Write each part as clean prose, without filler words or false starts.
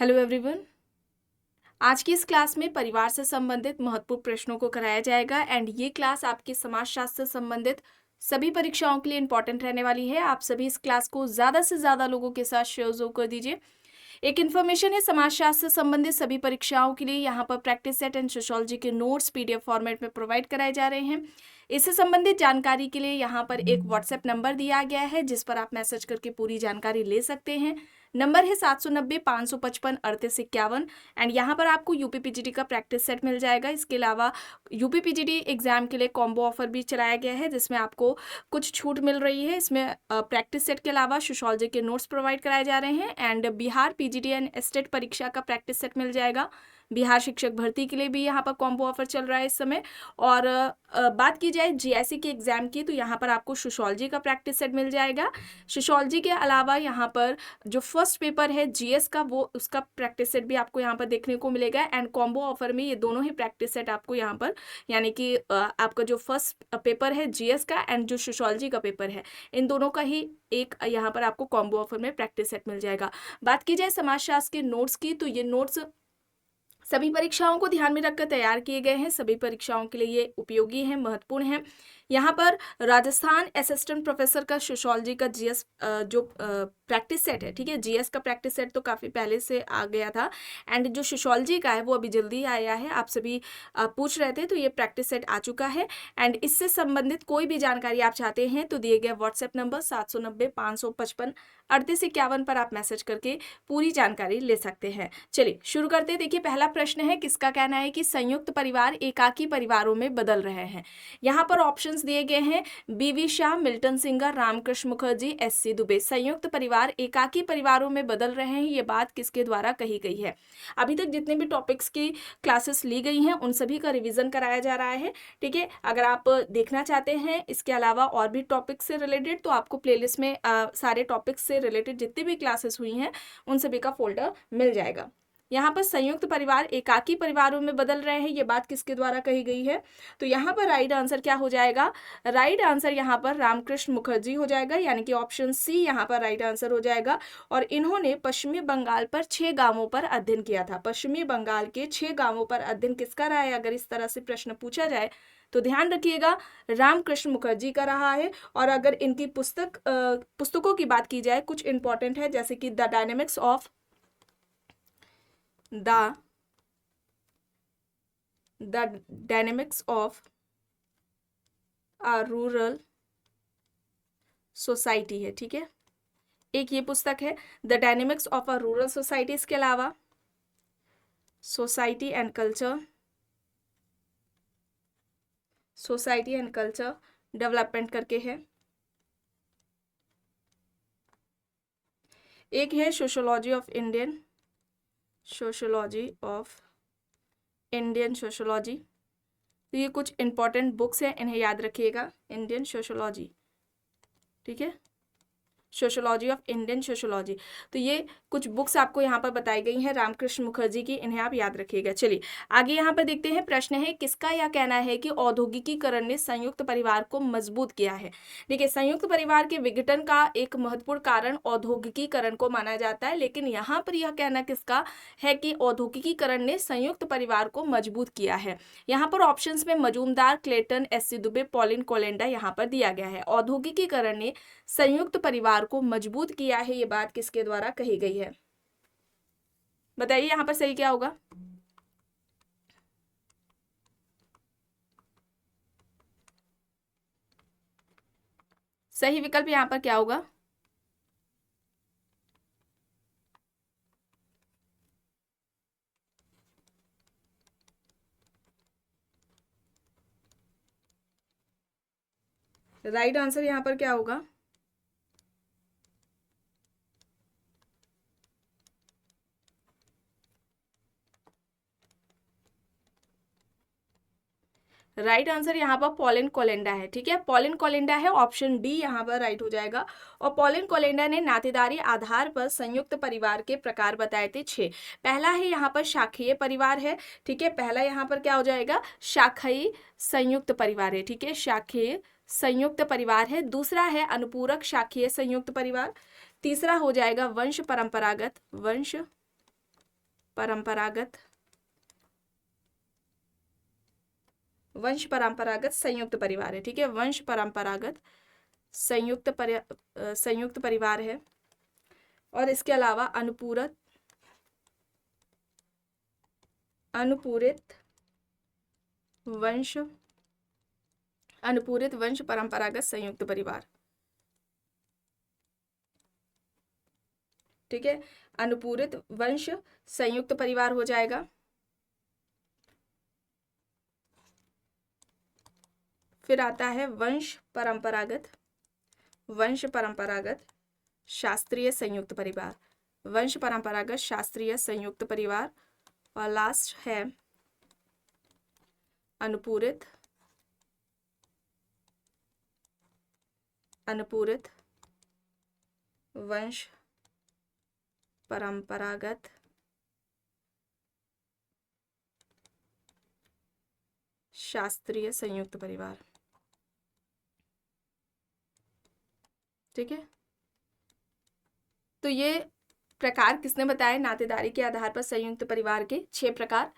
Hello everyone. आज की इस क्लास में परिवार से संबंधित महत्वपूर्ण प्रश्नों को कराया जाएगा एंड ये क्लास आपकी समाजशास्त्र से संबंधित सभी परीक्षाओं के लिए इंपॉर्टेंट रहने वाली है। आप सभी इस क्लास को ज़्यादा से ज़्यादा लोगों के साथ शेयर जरूर कर दीजिए। एक इन्फॉर्मेशन है, समाजशास्त्र से संबंधित सभी परीक्षाओं के लिए यहाँ पर प्रैक्टिस सेट एंड सोशियोलॉजी के नोट्स पीडीएफ फॉर्मेट में प्रोवाइड कराए जा रहे हैं। इससे संबंधित जानकारी के लिए यहाँ पर एक व्हाट्सएप नंबर दिया गया है जिस पर आप मैसेज करके पूरी जानकारी ले सकते हैं। नंबर है 790-555-3851 एंड यहाँ पर आपको यूपीपीजीटी का प्रैक्टिस सेट मिल जाएगा। इसके अलावा यूपीपीजीटी एग्जाम के लिए कॉम्बो ऑफर भी चलाया गया है जिसमें आपको कुछ छूट मिल रही है। इसमें प्रैक्टिस सेट के अलावा सोशियोलॉजी के नोट्स प्रोवाइड कराए जा रहे हैं and Bihar PGT and state परीक्षा का प्रैक्टिस सेट मिल जाएगा। बिहार शिक्षक भर्ती के लिए भी यहाँ पर कॉम्बो ऑफर चल रहा है इस समय। और बात की जाए जीआईसी के एग्जाम की तो यहाँ पर आपको सोशियोलॉजी का प्रैक्टिस सेट मिल जाएगा। सोशियोलॉजी के अलावा यहाँ पर जो फर्स्ट पेपर है जीएस का वो उसका प्रैक्टिस सेट भी आपको यहाँ पर देखने को मिलेगा एंड कॉम्बो ऑफर में ये दोनों ही प्रैक्टिस सेट आपको यहाँ पर यानी कि आपका जो फर्स्ट पेपर है जीएस का एंड जो सोशियोलॉजी का पेपर है इन दोनों का ही एक यहाँ पर आपको कॉम्बो ऑफर में प्रैक्टिस सेट मिल जाएगा। बात की जाए समाजशास्त्र के नोट्स की तो ये नोट्स सभी परीक्षाओं को ध्यान में रखकर तैयार किए गए हैं। सभी परीक्षाओं के लिए ये उपयोगी हैं, महत्वपूर्ण हैं। यहाँ पर राजस्थान असिस्टेंट प्रोफेसर का सोशियोलॉजी का जीएस जो प्रैक्टिस सेट है, ठीक है, जीएस का प्रैक्टिस सेट तो काफ़ी पहले से आ गया था एंड जो सोशियोलॉजी का है वो अभी जल्दी आया है। आप सभी पूछ रहे थे तो ये प्रैक्टिस सेट आ चुका है एंड इससे संबंधित कोई भी जानकारी आप चाहते हैं तो दिए गए व्हाट्सएप नंबर 790-555-3851 पर आप मैसेज करके पूरी जानकारी ले सकते हैं। चलिए शुरू करते हैं। देखिए पहला प्रश्न है, किसका कहना है कि संयुक्त परिवार एकाकी परिवारों में बदल रहे हैं। यहाँ पर ऑप्शंस दिए गए हैं B V Shah, Milton Singer, Ramkrishna Mukherjee, S C Dube. संयुक्त परिवार एकाकी परिवारों में बदल रहे हैं, ये बात किसके द्वारा कही गई है। अभी तक जितने भी टॉपिक्स की क्लासेस ली गई हैं उन सभी का रिवीजन कराया जा रहा है, ठीक है। अगर आप देखना चाहते हैं इसके अलावा और भी टॉपिक्स से रिलेटेड तो आपको प्लेलिस्ट में सारे टॉपिक्स से रिलेटेड जितनी भी क्लासेस हुई हैं उन सभी का फोल्डर मिल जाएगा। यहाँ पर संयुक्त परिवार एकाकी परिवारों में बदल रहे हैं, ये बात किसके द्वारा कही गई है। तो यहाँ पर राइट आंसर क्या हो जाएगा, राइट आंसर यहाँ पर रामकृष्ण मुखर्जी हो जाएगा, यानी कि ऑप्शन सी यहाँ पर राइट आंसर हो जाएगा। और इन्होंने पश्चिमी बंगाल पर 6 गांवों पर अध्ययन किया था। पश्चिमी बंगाल के 6 गांवों पर अध्ययन किसका रहा है, अगर इस तरह से प्रश्न पूछा जाए तो ध्यान रखिएगा रामकृष्ण मुखर्जी का रहा है। और अगर इनकी पुस्तकों की बात की जाए कुछ इंपॉर्टेंट है जैसे कि the dynamics of a rural society है, ठीक है। एक ये पुस्तक है the dynamics of a rural society. इसके अलावा सोसाइटी एंड कल्चर डेवलपमेंट करके है। एक है सोशियोलॉजी ऑफ इंडियन सोशियोलॉजी। तो ये कुछ इंपॉर्टेंट बुक्स हैं, इन्हें याद रखिएगा। इंडियन सोशियोलॉजी, ठीक है, सोशियोलॉजी ऑफ इंडियन सोशियोलॉजी। तो ये कुछ बुक्स आपको यहाँ पर बताई गई हैं रामकृष्ण मुखर्जी की, इन्हें आप याद रखिएगा। चलिए आगे यहाँ पर देखते हैं। प्रश्न है, किसका यह कहना है कि औद्योगिकीकरण ने संयुक्त परिवार को मजबूत किया है। देखिए संयुक्त परिवार के विघटन का एक महत्वपूर्ण कारण औद्योगिकीकरण को माना जाता है, लेकिन यहाँ पर यह कहना किसका है कि औद्योगिकीकरण ने संयुक्त परिवार को मजबूत किया है। यहाँ पर ऑप्शन में Majumdar, Clayton, SC Dube, Pauline Kolenda यहाँ पर दिया गया है। औद्योगिकीकरण ने संयुक्त परिवार को मजबूत किया है, ये बात किसके द्वारा कही गई है, बताइए यहां पर सही क्या होगा। सही विकल्प यहां पर क्या होगा, राइट आंसर यहां पर क्या होगा, राइट आंसर यहाँ पर पॉलिन कोलेंडा है, ठीक है। पॉलिन कोलेंडा है, ऑप्शन डी यहाँ पर राइट हो जाएगा। और पॉलिन कोलेंडा ने नातेदारी आधार पर संयुक्त परिवार के प्रकार बताए थे 6। पहला है यहाँ पर शाखीय परिवार है, ठीक है। पहला यहाँ पर क्या हो जाएगा, शाखीय संयुक्त परिवार है, ठीक है, शाखीय संयुक्त परिवार है। दूसरा है अनुपूरक शाखीय संयुक्त परिवार। तीसरा हो जाएगा वंश परंपरागत संयुक्त परिवार है। ठीक है, वंश परंपरागत संयुक्त परिवार है। और इसके अलावा अनुपूरित वंश परंपरागत संयुक्त परिवार। ठीक है, अनुपूरित वंश संयुक्त परिवार हो जाएगा। फिर आता है वंश परंपरागत शास्त्रीय संयुक्त परिवार। वंश परंपरागत शास्त्रीय संयुक्त परिवार। और लास्ट है अनुपूरित वंश परंपरागत शास्त्रीय संयुक्त परिवार। ठीक है, तो ये प्रकार किसने बताए? नातेदारी के आधार पर संयुक्त परिवार के 6 प्रकार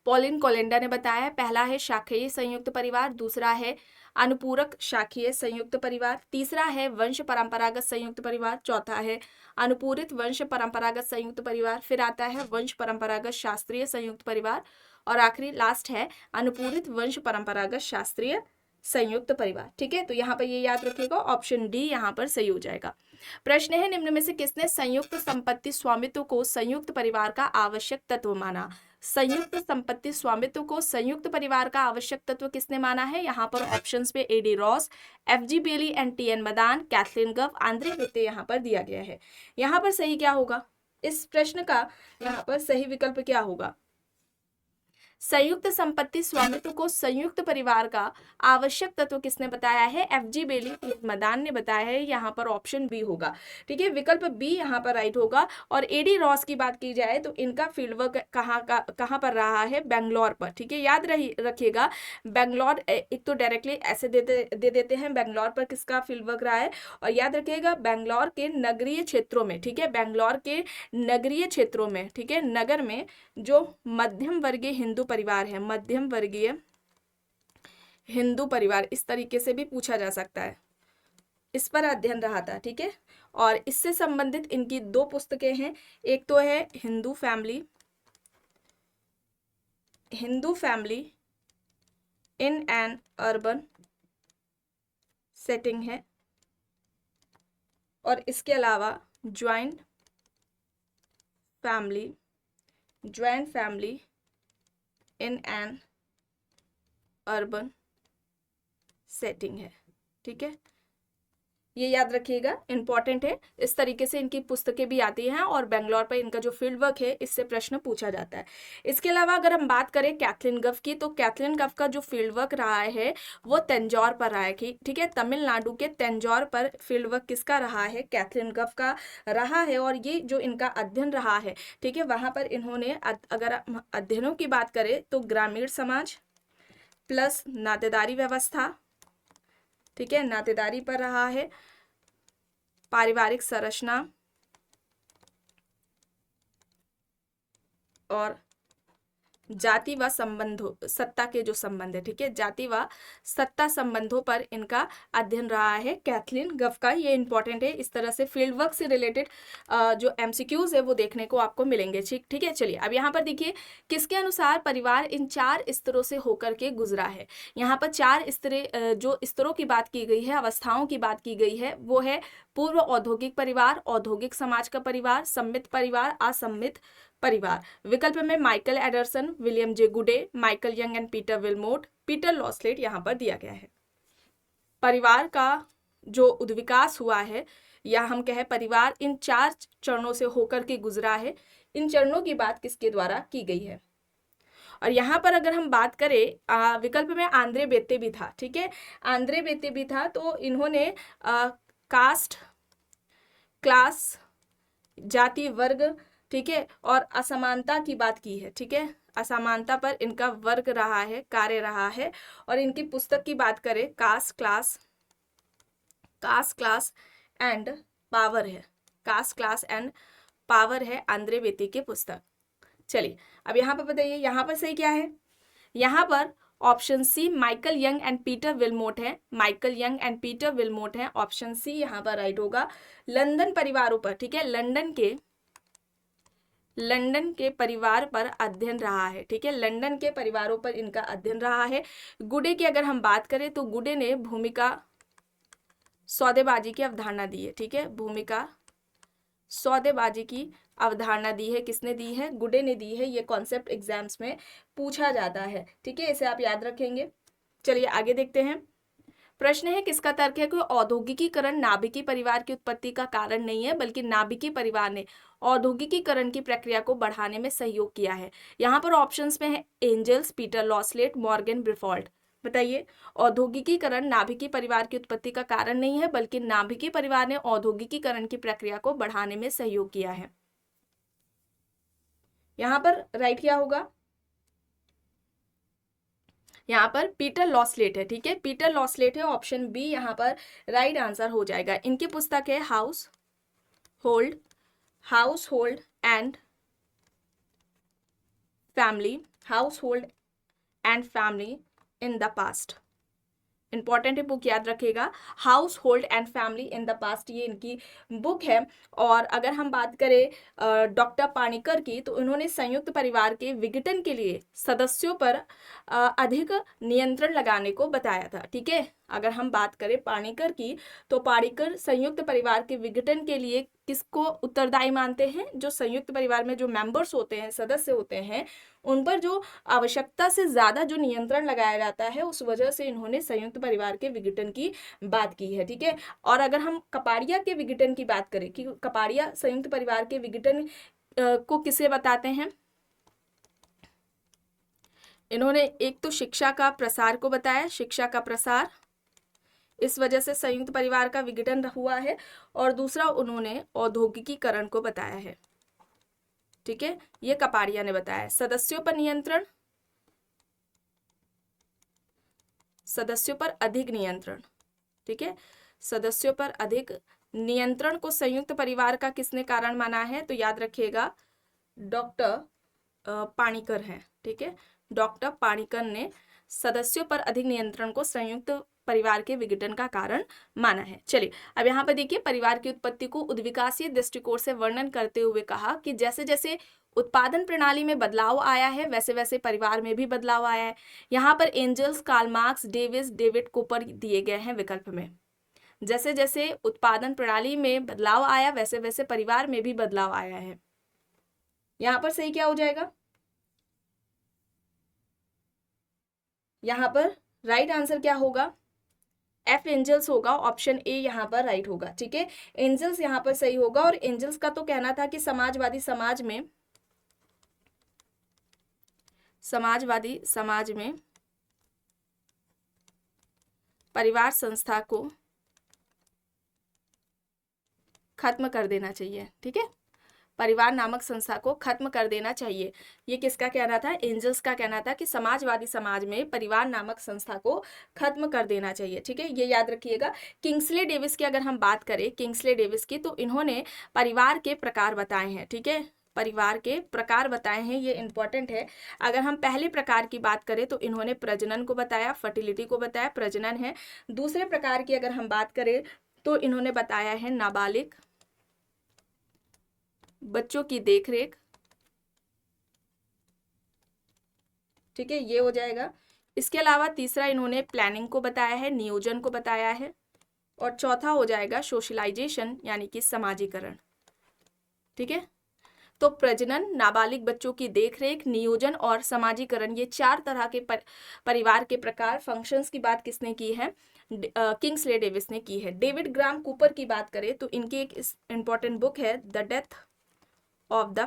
पॉलिन कोलेंडा ने बताया है। पहला है शाखीय संयुक्त परिवार, दूसरा है अनुपूरक शाखीय संयुक्त परिवार, तीसरा है वंश परंपरागत संयुक्त परिवार, चौथा है अनुपूरित वंश परंपरागत संयुक्त परिवार, फिर आता है वंश परंपरागत शास्त्रीय संयुक्त परिवार, और आखिरी लास्ट है अनुपूरित वंश परंपरागत शास्त्रीय संयुक्त परिवार। ठीक है, तो यहाँ पर ये याद रखिएगा, ऑप्शन डी यहाँ पर सही हो जाएगा। प्रश्न है, निम्न में से किसने संयुक्त संपत्ति स्वामित्व को संयुक्त परिवार का आवश्यक तत्व माना? संयुक्त संपत्ति स्वामित्व को संयुक्त परिवार का आवश्यक तत्व किसने माना है? यहाँ पर ऑप्शंस पे A D Ross, F G Bailey and T N Madan, Kathleen Gough, Andre Beteille यहाँ पर दिया गया है। यहाँ पर सही क्या होगा? इस प्रश्न का यहाँ पर सही विकल्प क्या होगा? संयुक्त संपत्ति स्वामित्व को संयुक्त परिवार का आवश्यक तत्व किसने बताया है? एफजी बेली, मदान ने बताया है। यहाँ पर ऑप्शन बी होगा। ठीक है, विकल्प बी यहाँ पर राइट होगा। और एडी रॉस की बात की जाए तो इनका फील्ड वर्क कहाँ पर रहा है? बेंगलोर पर। ठीक है, याद रखिएगा, बेंगलोर एक तो डायरेक्टली ऐसे दे देते हैं बेंगलोर पर किसका फील्ड वर्क रहा है, और याद रखिएगा बेंगलोर के नगरीय क्षेत्रों में। ठीक है, बेंगलोर के नगरीय क्षेत्रों में, ठीक है, नगर में जो मध्यम वर्गीय हिंदू परिवार है, मध्यम वर्गीय हिंदू परिवार, इस तरीके से भी पूछा जा सकता है, इस पर अध्ययन रहा था। ठीक है, और इससे संबंधित इनकी 2 पुस्तकें हैं। एक तो है Hindu family in an urban setting है, और इसके अलावा joint family in an urban setting है। ठीक है, ये याद रखिएगा, इंपॉर्टेंट है। इस तरीके से इनकी पुस्तकें भी आती हैं, और बेंगलोर पर इनका जो फील्ड वर्क है इससे प्रश्न पूछा जाता है। इसके अलावा अगर हम बात करें कैथलीन गव की, तो कैथलीन गव का जो फील्ड वर्क रहा है वो तंजौर पर रहा है। ठीक है, तमिलनाडु के तंजौर पर फील्ड वर्क किसका रहा है? कैथलीन गव का रहा है। और ये जो इनका अध्ययन रहा है, ठीक है, वहाँ पर इन्होंने अगर अध्ययनों की बात करें तो ग्रामीण समाज प्लस नातेदारी व्यवस्था, ठीक है, नातेदारी पर रहा है, पारिवारिक संरचना और जाति व संबंधों, सत्ता के जो संबंध है, ठीक है, जाति व सत्ता संबंधों पर इनका अध्ययन रहा है कैथलीन गव का। ये इंपॉर्टेंट है। इस तरह से फील्ड वर्क से रिलेटेड जो एमसीक्यूज है वो देखने को आपको मिलेंगे। ठीक है, चलिए अब यहाँ पर देखिए, किसके अनुसार परिवार इन 4 स्तरों से होकर के गुजरा है? यहाँ पर 4 जो स्तरों की बात की गई है, अवस्थाओं की बात की गई है, वो है पूर्व औद्योगिक परिवार, औद्योगिक समाज का परिवार, सम्मित परिवार, असम्मित परिवार। विकल्प में Michael Anderson, William J Goode, Michael Young and Peter Willmott, Peter Laslett यहाँ पर दिया गया है। परिवार का जो उद्विकास हुआ है, या हम कहें परिवार इन 4 चरणों से होकर के गुजरा है, इन चरणों की बात किसके द्वारा की गई है? और यहाँ पर अगर हम बात करें, विकल्प में आंद्रे बेते भी था। ठीक है, आंद्रे बेते भी था। तो इन्होंने कास्ट, क्लास, जाति, वर्ग, ठीक है, और असमानता की बात की है। ठीक है, असमानता पर इनका वर्ग रहा है, कार्य रहा है। और इनकी पुस्तक की बात करें, कास्ट, क्लास एंड पावर है, कास्ट, क्लास एंड पावर है आंद्रे बेती की पुस्तक। चलिए अब यहाँ पर बताइए, यहाँ पर सही क्या है? यहाँ पर option C Michael Young and Peter Willmott है, Michael Young and Peter Willmott है, ऑप्शन सी यहाँ पर राइट होगा। लंदन परिवारों पर, ठीक है, लंदन के परिवार पर अध्ययन रहा है, ठीक है, लंदन के परिवारों पर इनका अध्ययन रहा है। गुडे की अगर हम बात करें तो गुडे ने भूमिका सौदेबाजी की अवधारणा दी है, ठीक है, भूमिका सौदेबाजी की अवधारणा दी है, किसने दी है? गुडे ने दी है। ये कॉन्सेप्ट एग्जाम्स में पूछा जाता है, ठीक है, इसे आप याद रखेंगे। चलिए आगे देखते हैं। प्रश्न है, किसका तर्क है कि औद्योगिकीकरण नाभिकीय परिवार की उत्पत्ति का कारण नहीं है, बल्कि नाभिकीय परिवार ने औद्योगिकीकरण की प्रक्रिया को बढ़ाने में सहयोग किया है। यहाँ पर ऑप्शंस में है एंजल्स, पीटर लॉसलेट, मॉर्गन ब्रिफॉल्ट। बताइए, औद्योगिकीकरण नाभिकीय परिवार की उत्पत्ति का कारण नहीं है, बल्कि नाभिकीय परिवार ने औद्योगिकीकरण की प्रक्रिया को बढ़ाने में सहयोग किया है। यहाँ पर राइट क्या होगा? यहाँ पर पीटर लॉसलेट है, ठीक है, पीटर लॉसलेट है, ऑप्शन बी यहाँ पर राइट आंसर हो जाएगा। इनकी पुस्तक है house hold and family in the past. Important है, बुक याद रखेगा, house hold and family in the past, ये इनकी बुक है। और अगर हम बात करें डॉक्टर पाणिकर की, तो उन्होंने संयुक्त परिवार के विघटन के लिए सदस्यों पर अधिक नियंत्रण लगाने को बताया था, ठीक है। अगर हम बात करें पाणिकर की, तो पाणिकर संयुक्त परिवार के विघटन के लिए किसको उत्तरदायी मानते हैं? जो संयुक्त परिवार में जो मेंबर्स होते हैं, सदस्य होते हैं, उन पर जो आवश्यकता से ज्यादा जो नियंत्रण लगाया जाता है, उस वजह से इन्होंने संयुक्त परिवार के विघटन की बात की है, ठीक है। और अगर हम कपाड़िया के विघटन की बात करें कि कपाड़िया संयुक्त परिवार के विघटन को किसे बताते हैं, इन्होंने एक तो शिक्षा का प्रसार को बताया, शिक्षा का प्रसार, इस वजह से संयुक्त परिवार का विघटन हुआ है। और दूसरा उन्होंने औद्योगिकीकरण को बताया है, ठीक है, ये कपाड़िया ने बताया। सदस्यों पर नियंत्रण, सदस्यों पर अधिक नियंत्रण, ठीक है, सदस्यों पर अधिक नियंत्रण को संयुक्त परिवार का किसने कारण माना है? तो याद रखिएगा डॉक्टर पाणिकर हैं, ठीक है, डॉक्टर पाणिकर ने सदस्यों पर अधिक नियंत्रण को संयुक्त परिवार के विघटन का कारण माना है। चलिए अब यहाँ पर देखिए, परिवार की उत्पत्ति को उद्विकासीय दृष्टिकोण से वर्णन करते हुए कहा कि जैसे जैसे उत्पादन प्रणाली में बदलाव आया है, वैसे वैसे परिवार में भी बदलाव आया है। यहाँ पर Engels, Karl Marx, David Cooper दिए गए हैं विकल्प में। जैसे जैसे उत्पादन प्रणाली में बदलाव आया, वैसे वैसे परिवार में भी बदलाव आया है। यहाँ पर सही क्या हो जाएगा? यहाँ पर राइट आंसर क्या होगा? एफ एंजल्स होगा, ऑप्शन ए यहाँ पर राइट होगा, ठीक है, एंजल्स यहाँ पर सही होगा। और एंजल्स का तो कहना था कि समाजवादी समाज में परिवार संस्था को खत्म कर देना चाहिए, ठीक है, परिवार नामक संस्था को खत्म कर देना चाहिए। ये किसका कहना था? एंजल्स का कहना था कि समाजवादी समाज में परिवार नामक संस्था को खत्म कर देना चाहिए, ठीक है, ये याद रखिएगा। किंग्सले डेविस की अगर हम बात करें, किंग्सले डेविस की, तो इन्होंने परिवार के प्रकार बताए हैं, ठीक है, परिवार के प्रकार बताए हैं, ये इंपॉर्टेंट है। अगर हम पहले प्रकार की बात करें तो इन्होंने प्रजनन को बताया, फर्टिलिटी को बताया, प्रजनन है। दूसरे प्रकार की अगर हम बात करें तो इन्होंने बताया है नाबालिग बच्चों की देखरेख, ठीक है, ये हो जाएगा। इसके अलावा तीसरा इन्होंने प्लानिंग को बताया है, नियोजन को बताया है। और चौथा हो जाएगा सोशलाइजेशन, यानी कि समाजीकरण, ठीक है। तो प्रजनन, नाबालिग बच्चों की देखरेख, नियोजन और समाजीकरण, ये 4 तरह के परिवार के प्रकार, फंक्शंस की बात किसने की है? किंग्सले डेविस ने की है। डेविड ग्राम कूपर की बात करें तो इनकी एक इंपॉर्टेंट बुक है the death of the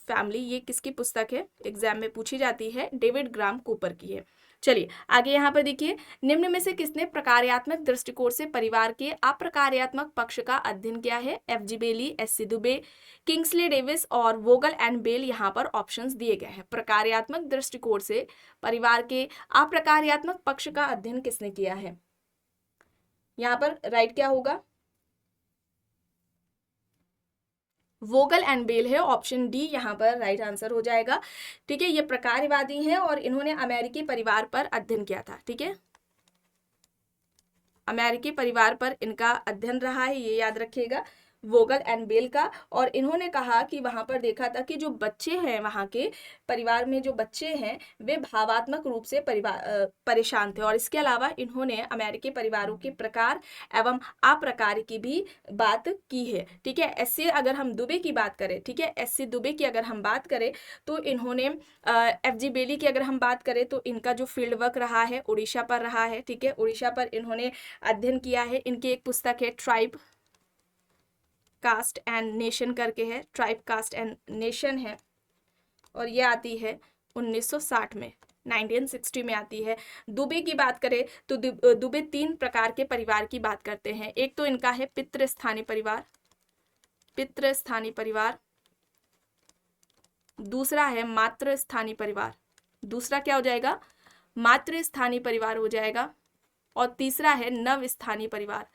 family, ये किसकी पुस्तक है? एग्जाम में पूछी जाती है, डेविड ग्राम कूपर की है। चलिए आगे यहाँ पर देखिए, निम्न में से किसने प्रकार्यात्मक दृष्टिकोण से परिवार के अप्रकार्यात्मक पक्ष का अध्ययन किया है? एफ.जी. बेली, एस.सी. दुबे, किंग्सले डेविस और वोगल एंड बेल, यहाँ पर ऑप्शंस दिए गए हैं। प्रकार्यात्मक दृष्टिकोण से परिवार के अप्रकार्यात्मक पक्ष का अध्ययन किसने किया है? यहाँ पर राइट क्या होगा? वोगल एंड बेल है, ऑप्शन डी यहाँ पर राइट आंसर हो जाएगा। ठीक है, ये प्रकारवादी हैं और इन्होंने अमेरिकी परिवार पर अध्ययन किया था। ठीक है, अमेरिकी परिवार पर इनका अध्ययन रहा है, ये याद रखिएगा, वोगल एंड बेल का। और इन्होंने कहा कि वहां पर देखा था कि जो बच्चे हैं, वहां के परिवार में जो बच्चे हैं वे भावात्मक रूप से परेशान थे। और इसके अलावा इन्होंने अमेरिकी परिवारों के प्रकार एवं अप्रकार की भी बात की है। ठीक है, एससी अगर हम दुबे की बात करें, ठीक है, एससी दुबे की अगर हम बात करें तो इन्होंने एफजी बेली की अगर हम बात करें तो इनका जो फील्ड वर्क रहा है उड़ीसा पर रहा है। ठीक है, उड़ीसा पर इन्होंने अध्ययन किया है। इनकी एक पुस्तक है ट्राइब कास्ट एंड नेशन करके है, ट्राइब कास्ट एंड नेशन है, और ये आती है 1960 में, 1960 में आती है। दुबे की बात करें तो दुबे 3 प्रकार के परिवार की बात करते हैं। एक तो इनका है पितृस्थानीय परिवार, पितृस्थानीय परिवार। दूसरा है मातृस्थानीय परिवार, दूसरा क्या हो जाएगा, मातृस्थानीय परिवार हो जाएगा। और तीसरा है नवस्थानीय परिवार।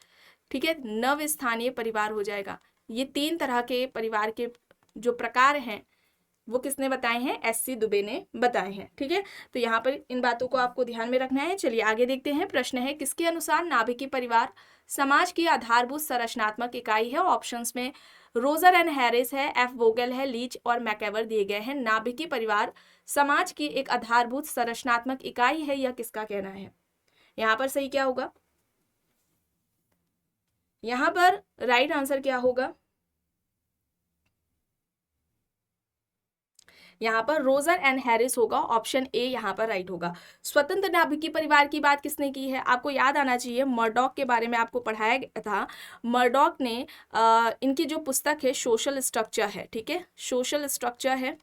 ठीक है, नवस्थानीय परिवार हो जाएगा। ये 3 तरह के परिवार के जो प्रकार हैं वो किसने बताए हैं, एससी दुबे ने बताए हैं। ठीक है, तो यहाँ पर इन बातों को आपको ध्यान में रखना है। चलिए आगे देखते हैं। प्रश्न है, किसके अनुसार नाभिकीय परिवार समाज की आधारभूत संरचनात्मक इकाई है। ऑप्शंस में रोजर एंड हैरिस है, एफ वोगल है, लीच और मैकेवर दिए गए हैं। नाभिकीय परिवार समाज की एक आधारभूत संरचनात्मक इकाई है, यह किसका कहना है। यहाँ पर सही क्या होगा, यहाँ पर राइट आंसर क्या होगा, यहाँ पर रोजर एंड हैरिस होगा, ऑप्शन ए यहाँ पर राइट होगा। स्वतंत्र नाभिकीय परिवार की बात किसने की है, आपको याद आना चाहिए, मर्डॉक के बारे में आपको पढ़ाया गया था। मर्डॉक ने इनकी जो पुस्तक है सोशल स्ट्रक्चर है, ठीक है, सोशल स्ट्रक्चर है,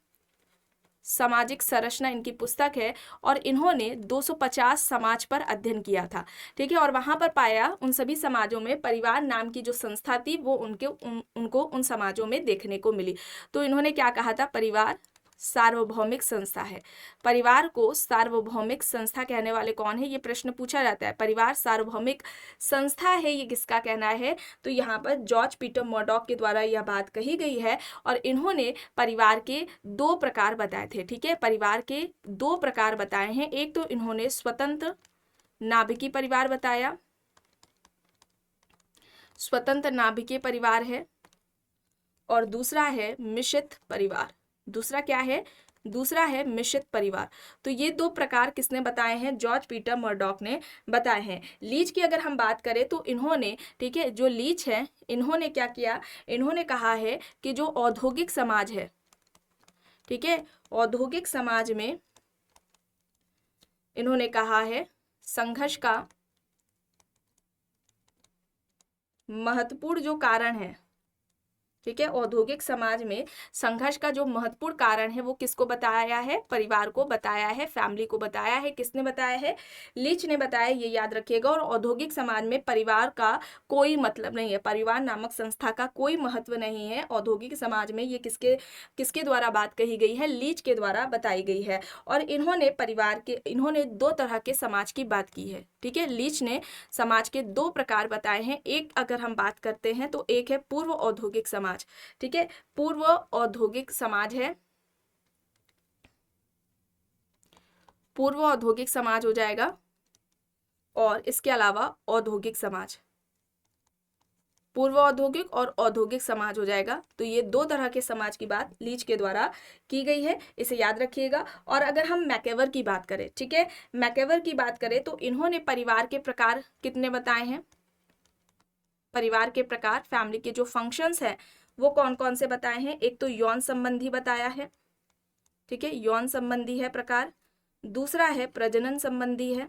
सामाजिक संरचना इनकी पुस्तक है, और इन्होंने 250 समाज पर अध्ययन किया था। ठीक है, और वहां पर पाया उन सभी समाजों में परिवार नाम की जो संस्था थी वो उनको उन समाजों में देखने को मिली। तो इन्होंने क्या कहा था, परिवार सार्वभौमिक संस्था है। परिवार को सार्वभौमिक संस्था कहने वाले कौन है, ये प्रश्न पूछा जाता है। परिवार सार्वभौमिक संस्था है, ये किसका कहना है, तो यहाँ पर जॉर्ज पीटर मर्डॉक के द्वारा यह बात कही गई है। और इन्होंने परिवार के 2 प्रकार बताए थे। ठीक है, परिवार के 2 प्रकार बताए हैं। एक तो इन्होंने स्वतंत्र नाभिकीय परिवार बताया, स्वतंत्र नाभिकीय परिवार है, और दूसरा है मिश्रित परिवार। दूसरा क्या है, दूसरा है मिश्रित परिवार। तो ये 2 प्रकार किसने बताए हैं, जॉर्ज पीटर मर्डॉक ने बताए हैं। लीच की अगर हम बात करें तो इन्होंने, ठीक है, जो लीच है इन्होंने क्या किया, इन्होंने कहा है कि जो औद्योगिक समाज है, ठीक है, औद्योगिक समाज में इन्होंने कहा है संघर्ष का महत्वपूर्ण जो कारण है, ठीक है, औद्योगिक समाज में संघर्ष का जो महत्वपूर्ण कारण है वो किसको बताया है, परिवार को बताया है, फैमिली को बताया है। किसने बताया है, लीच ने बताया, ये याद रखिएगा। और औद्योगिक समाज में परिवार का कोई मतलब नहीं है, परिवार नामक संस्था का कोई महत्व नहीं है औद्योगिक समाज में। ये किसके द्वारा बात कही गई है, लीच के द्वारा बताई गई है। और इन्होंने 2 तरह के समाज की बात की है। ठीक है, लीच ने समाज के 2 प्रकार बताए हैं। एक अगर हम बात करते हैं तो एक है पूर्व औद्योगिक समाज। ठीक है, पूर्व औद्योगिक समाज है, पूर्व औद्योगिक समाज हो जाएगा, और इसके अलावा औद्योगिक समाज, पूर्व औद्योगिक और औद्योगिक समाज हो जाएगा। तो ये 2 तरह के समाज की बात लीच के द्वारा की गई है, इसे याद रखिएगा। और अगर हम मैकेवर की बात करें, ठीक है, मैकेवर की बात करें तो इन्होंने परिवार के प्रकार कितने बताए हैं, परिवार के प्रकार, फैमिली के जो फंक्शंस हैं वो कौन कौन से बताए हैं। एक तो यौन संबंधी बताया है, ठीक है, यौन संबंधी है प्रकार। दूसरा है प्रजनन संबंधी है,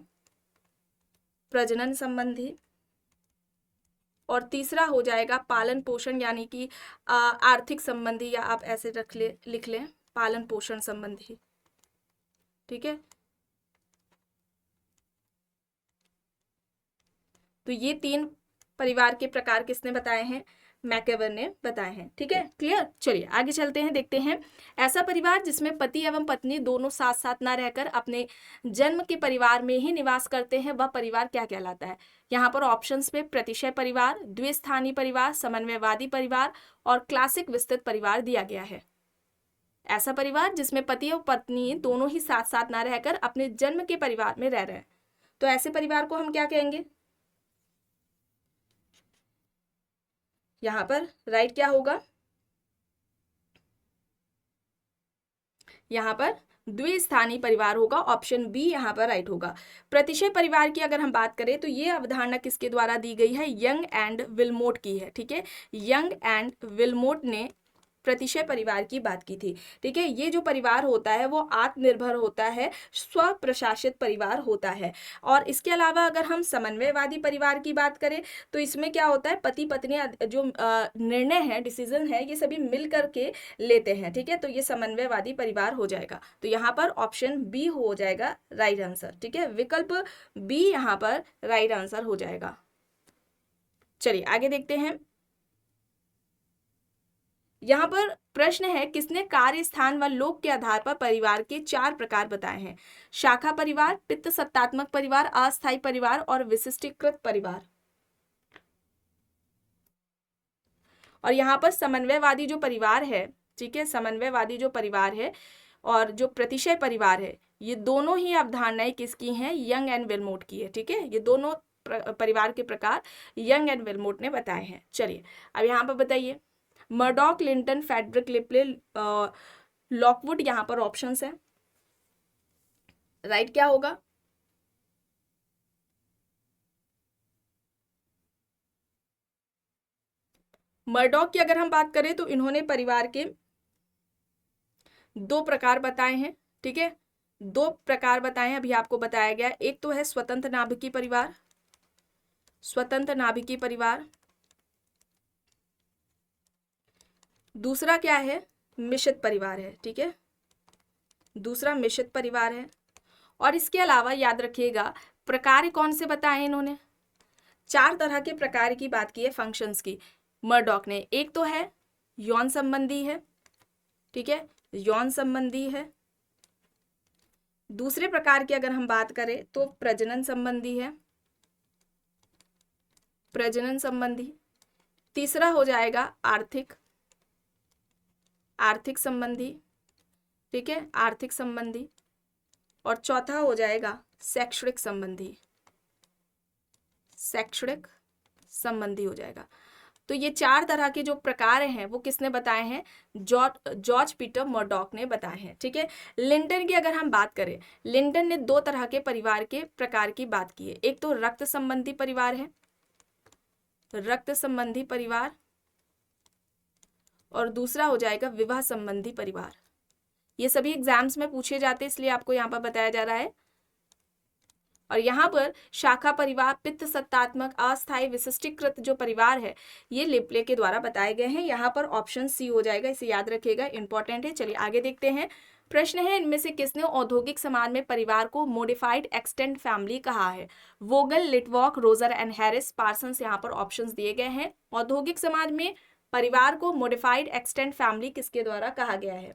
प्रजनन संबंधी। और तीसरा हो जाएगा पालन पोषण, यानी कि आर्थिक संबंधी, या आप ऐसे लिख लें पालन पोषण संबंधी। ठीक है, तो ये 3 परिवार के प्रकार किसने बताए हैं, मैकेवर ने बताए हैं। ठीक है, क्लियर। चलिए आगे चलते हैं, देखते हैं ऐसा परिवार जिसमें पति एवं पत्नी दोनों साथ साथ ना रहकर अपने जन्म के परिवार में ही निवास करते हैं, वह परिवार क्या कहलाता है। यहाँ पर ऑप्शंस में प्रतिशय परिवार, द्विस्थानी परिवार, समन्वयवादी परिवार और क्लासिक विस्तृत परिवार दिया गया है। ऐसा परिवार जिसमें पति और पत्नी दोनों ही साथ साथ ना रहकर अपने जन्म के परिवार में रह रहे हैं, तो ऐसे परिवार को हम क्या कहेंगे। यहां पर राइट क्या होगा, यहां पर द्विस्थानी परिवार होगा, ऑप्शन बी यहां पर राइट होगा। प्रतिशय परिवार की अगर हम बात करें तो ये अवधारणा किसके द्वारा दी गई है, यंग एंड विल्मोट की है। ठीक है, यंग एंड विल्मोट ने प्रतिशय परिवार की बात की थी। ठीक है, ये जो परिवार होता है वो आत्मनिर्भर होता है, स्व प्रशासित परिवार होता है। और इसके अलावा अगर हम समन्वयवादी परिवार की बात करें तो इसमें क्या होता है, पति पत्नी जो निर्णय है, डिसीजन है, ये सभी मिल करके लेते हैं। ठीक है, तो ये समन्वयवादी परिवार हो जाएगा। तो यहाँ पर ऑप्शन बी हो जाएगा राइट आंसर। ठीक है, विकल्प बी यहाँ पर राइट आंसर हो जाएगा। चलिए आगे देखते हैं। यहाँ पर प्रश्न है, किसने कार्य स्थान व लोक के आधार पर परिवार के 4 प्रकार बताए हैं। शाखा परिवार, पित्त सत्तात्मक परिवार, अस्थायी परिवार और विशिष्टीकृत परिवार। और यहाँ पर समन्वयवादी जो परिवार है, ठीक है, समन्वयवादी जो परिवार है और जो प्रतिशय परिवार है, ये दोनों ही अवधारणाएं किसकी हैं, यंग एंड विल्मोट की है। ठीक है, ये दोनों परिवार के प्रकार यंग एंड विल्मोट ने बताए हैं। चलिए अब यहाँ पर बताइए, मर्डॉक, लिंटन, फेडरिक लिपले, लॉकवुड, यहां पर ऑप्शंस है, राइट क्या होगा। मर्डॉक की अगर हम बात करें तो इन्होंने परिवार के 2 प्रकार बताए हैं। ठीक है, 2 प्रकार बताए हैं, अभी आपको बताया गया। एक तो है स्वतंत्र नाभिकीय परिवार, स्वतंत्र नाभिकीय परिवार। दूसरा क्या है, मिश्रित परिवार है। ठीक है, दूसरा मिश्रित परिवार है। और इसके अलावा याद रखिएगा प्रकार कौन से बताए इन्होंने, 4 तरह के प्रकार की बात की है फंक्शंस की मर्डॉक ने। एक तो है यौन संबंधी है। ठीक है, यौन संबंधी है। दूसरे प्रकार की अगर हम बात करें तो प्रजनन संबंधी है, प्रजनन संबंधी। तीसरा हो जाएगा आर्थिक, आर्थिक संबंधी। ठीक है, आर्थिक संबंधी। और चौथा हो जाएगा शैक्षणिक संबंधी, शैक्षणिक संबंधी हो जाएगा। तो ये 4 तरह के जो प्रकार हैं वो किसने बताए हैं, जॉर्ज पीटर मर्डॉक ने बताए हैं। ठीक है, लिंटन की अगर हम बात करें, लिंटन ने 2 तरह के परिवार के प्रकार की बात की है। एक तो रक्त संबंधी परिवार है, रक्त संबंधी परिवार, और दूसरा हो जाएगा विवाह संबंधी परिवार। ये सभी एग्जाम्स में पूछे जाते हैं, इसलिए आपको यहाँ पर बताया जा रहा है। और यहाँ पर शाखा परिवार, पित्त सत्तात्मक, अस्थायी, विशिष्टीकृत जो परिवार है ये लिपले के द्वारा बताए गए हैं। यहाँ पर ऑप्शन सी हो जाएगा, इसे याद रखिएगा, इंपॉर्टेंट है। चलिए आगे देखते हैं। प्रश्न है, इनमें से किसने औद्योगिक समाज में परिवार को मॉडिफाइड एक्सटेंड फैमिली कहा है। वोगल, लिटवॉक, रोजर एंड हैरिस, पार्सन्स, यहाँ पर ऑप्शंस दिए गए हैं। औद्योगिक समाज में परिवार को मॉडिफाइड एक्सटेंड फैमिली किसके द्वारा कहा गया है,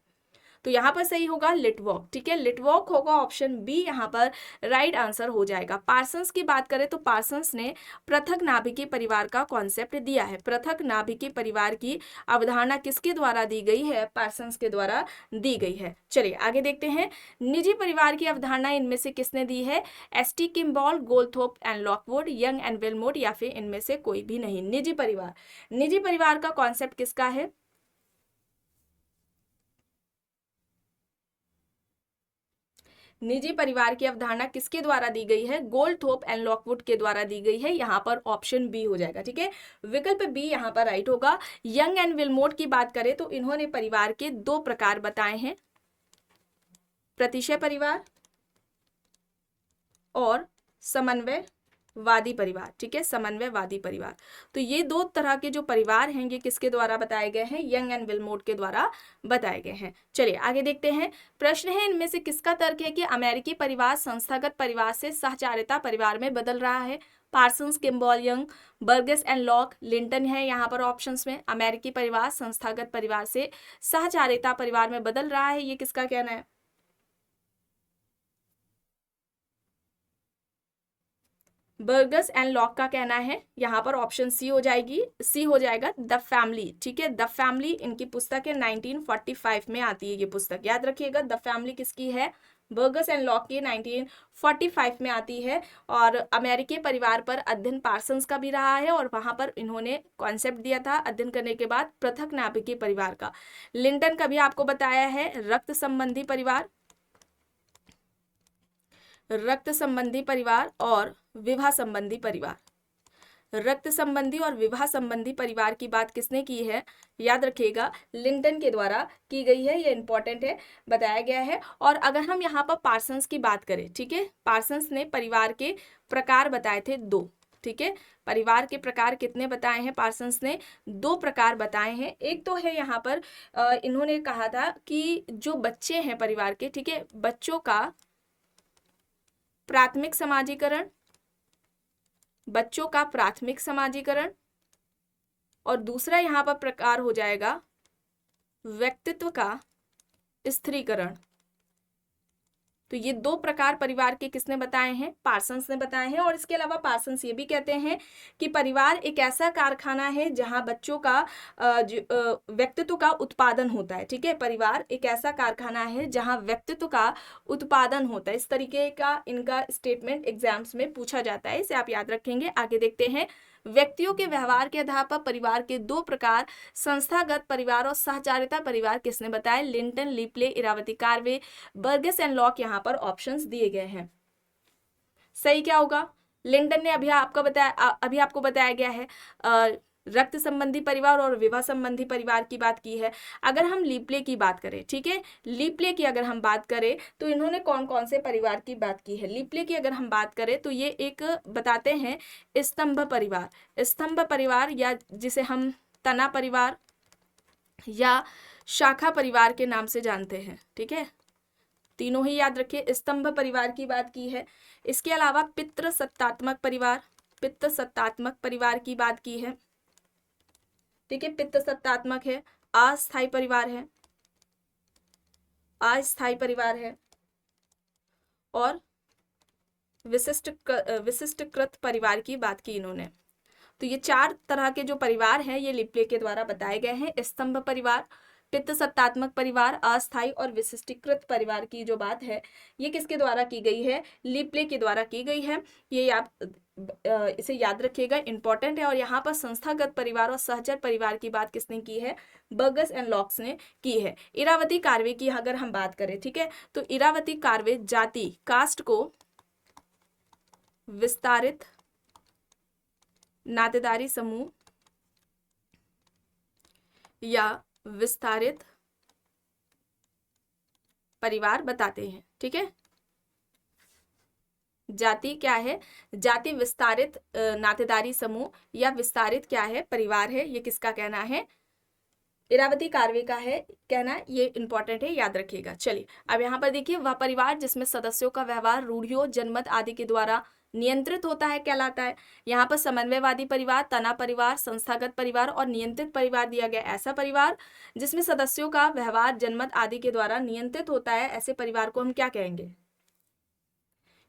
तो यहाँ पर सही होगा लिटवॉक। ठीक है, लिटवॉक होगा, ऑप्शन बी यहाँ पर राइट आंसर हो जाएगा। पार्सन्स की बात करें तो पार्सन्स ने पृथक नाभिकीय परिवार का कॉन्सेप्ट दिया है। पृथक नाभिकीय परिवार की अवधारणा किसके द्वारा दी गई है, पार्सन्स के द्वारा दी गई है। चलिए आगे देखते हैं। निजी परिवार की अवधारणा इनमें से किसने दी है, ST. Kimball, Goldthorpe and Lockwood, Young and Willmott, या फिर इनमें से कोई भी नहीं। निजी परिवार, निजी परिवार का कॉन्सेप्ट किसका है, निजी परिवार की अवधारणा किसके द्वारा दी गई है, गोल्डथोप एंड लॉकवुड के द्वारा दी गई है। यहाँ पर ऑप्शन बी हो जाएगा। ठीक है, विकल्प बी यहाँ पर राइट होगा। यंग एंड विल्मोट की बात करें तो इन्होंने परिवार के 2 प्रकार बताए हैं, प्रतिशय परिवार और समन्वयवादी परिवार। ठीक है, समन्वयवादी परिवार। तो ये 2 तरह के जो परिवार हैं ये किसके द्वारा बताए गए हैं, यंग एंड विल्मोट के द्वारा बताए गए हैं। चलिए आगे देखते हैं। प्रश्न है, इनमें से किसका तर्क है कि अमेरिकी परिवार संस्थागत परिवार से सहचारिता परिवार में बदल रहा है। Parsons, Kimball young, Burgess and lock, Linton है यहाँ पर ऑप्शंस में। अमेरिकी परिवार संस्थागत परिवार से सहचारिता परिवार में बदल रहा है, ये किसका कहना है? बर्गस एंड लॉक का कहना है। यहाँ पर ऑप्शन सी हो जाएगी, सी हो जाएगा द फैमिली। ठीक है, द फैमिली इनकी पुस्तक है, 1945 में आती है ये पुस्तक, याद रखिएगा। द फैमिली किसकी है? बर्गस एंड लॉक की 1945 में आती है। और अमेरिकी परिवार पर अध्ययन पार्सन्स का भी रहा है और वहां पर इन्होंने कॉन्सेप्ट दिया था अध्ययन करने के बाद पृथक नाभिकीय परिवार का। लिंटन का भी आपको बताया है रक्त संबंधी परिवार, रक्त संबंधी परिवार और विवाह संबंधी परिवार। रक्त संबंधी और विवाह संबंधी परिवार की बात किसने की है? याद रखिएगा, लिंटन के द्वारा की गई है, ये इंपॉर्टेंट है, बताया गया है। और अगर हम यहाँ पर पार्सन्स की बात करें, ठीक है, पार्सन्स ने परिवार के प्रकार बताए थे 2। ठीक है, परिवार के प्रकार कितने बताए हैं पार्सन्स ने? 2 प्रकार बताए हैं। एक तो है यहाँ पर इन्होंने कहा था कि जो बच्चे हैं परिवार के, ठीक है, बच्चों का प्राथमिक समाजीकरण, बच्चों का प्राथमिक समाजीकरण, और दूसरा यहाँ पर प्रकार हो जाएगा व्यक्तित्व का स्थिरीकरण। तो ये 2 प्रकार परिवार के किसने बताए हैं? पार्सन्स ने बताए हैं। और इसके अलावा पार्सन्स ये भी कहते हैं कि परिवार एक ऐसा कारखाना है जहां बच्चों का व्यक्तित्व का उत्पादन होता है। ठीक है, परिवार एक ऐसा कारखाना है जहां व्यक्तित्व का उत्पादन होता है। इस तरीके का इनका स्टेटमेंट एग्जाम्स में पूछा जाता है, इसे आप याद रखेंगे। आगे देखते हैं, व्यक्तियों के व्यवहार के आधार पर परिवार के 2 प्रकार, संस्थागत परिवार और सहचारिता परिवार किसने बताए? Linton, Le Play, Irawati Karve, Burgess and Locke यहाँ पर ऑप्शंस दिए गए हैं। सही क्या होगा? लिंटन ने अभी आपको बताया गया है रक्त संबंधी परिवार और विवाह संबंधी परिवार की बात की है। अगर हम लिपले की बात करें, ठीक है, लिपले की अगर हम बात करें तो इन्होंने कौन कौन से परिवार की बात की है? लिपले की अगर हम बात करें तो ये एक बताते हैं स्तंभ परिवार, स्तंभ परिवार, या जिसे हम तना परिवार या शाखा परिवार के नाम से जानते हैं। ठीक है, तीनों ही याद रखिए, स्तंभ परिवार की बात की है। इसके अलावा पितृसत्तात्मक परिवार, पितृसत्तात्मक परिवार की बात की है। ठीक है, पितृसत्तात्मक है, अस्थायी परिवार है, अस्थायी परिवार है, और विशिष्टकृत परिवार की बात की इन्होंने। तो ये 4 तरह के जो परिवार हैं ये लिपले के द्वारा बताए गए हैं। स्तंभ परिवार, पितृसत्तात्मक परिवार, अस्थायी और विशिष्टीकृत परिवार की जो बात है ये किसके द्वारा की गई है? लिपले के द्वारा की गई है। ये आप इसे याद रखिएगा, इंपॉर्टेंट है। और यहाँ पर संस्थागत परिवार और सहचर परिवार की बात किसने की है? बर्गस एंड लॉक्स ने की है। इरावती कार्वे की अगर हम बात करें, ठीक है, तो इरावती कार्वे जाति, कास्ट को विस्तारित नातेदारी समूह या विस्तारित परिवार बताते हैं। ठीक है, जाति क्या है? जाति विस्तारित नातेदारी समूह या विस्तारित क्या है? परिवार है। ये किसका कहना है? इरावती कार्वे का है कहना, ये इंपॉर्टेंट है, याद रखिएगा। चलिए अब यहाँ पर देखिए, वह परिवार जिसमें सदस्यों का व्यवहार रूढ़ियों, जनमत आदि के द्वारा नियंत्रित होता है कहलाता है। यहाँ पर समन्वयवादी परिवार, तना परिवार, संस्थागत परिवार और नियंत्रित परिवार दिया गया। ऐसा परिवार जिसमें सदस्यों का व्यवहार जनमत आदि के द्वारा नियंत्रित होता है, ऐसे परिवार को हम क्या कहेंगे?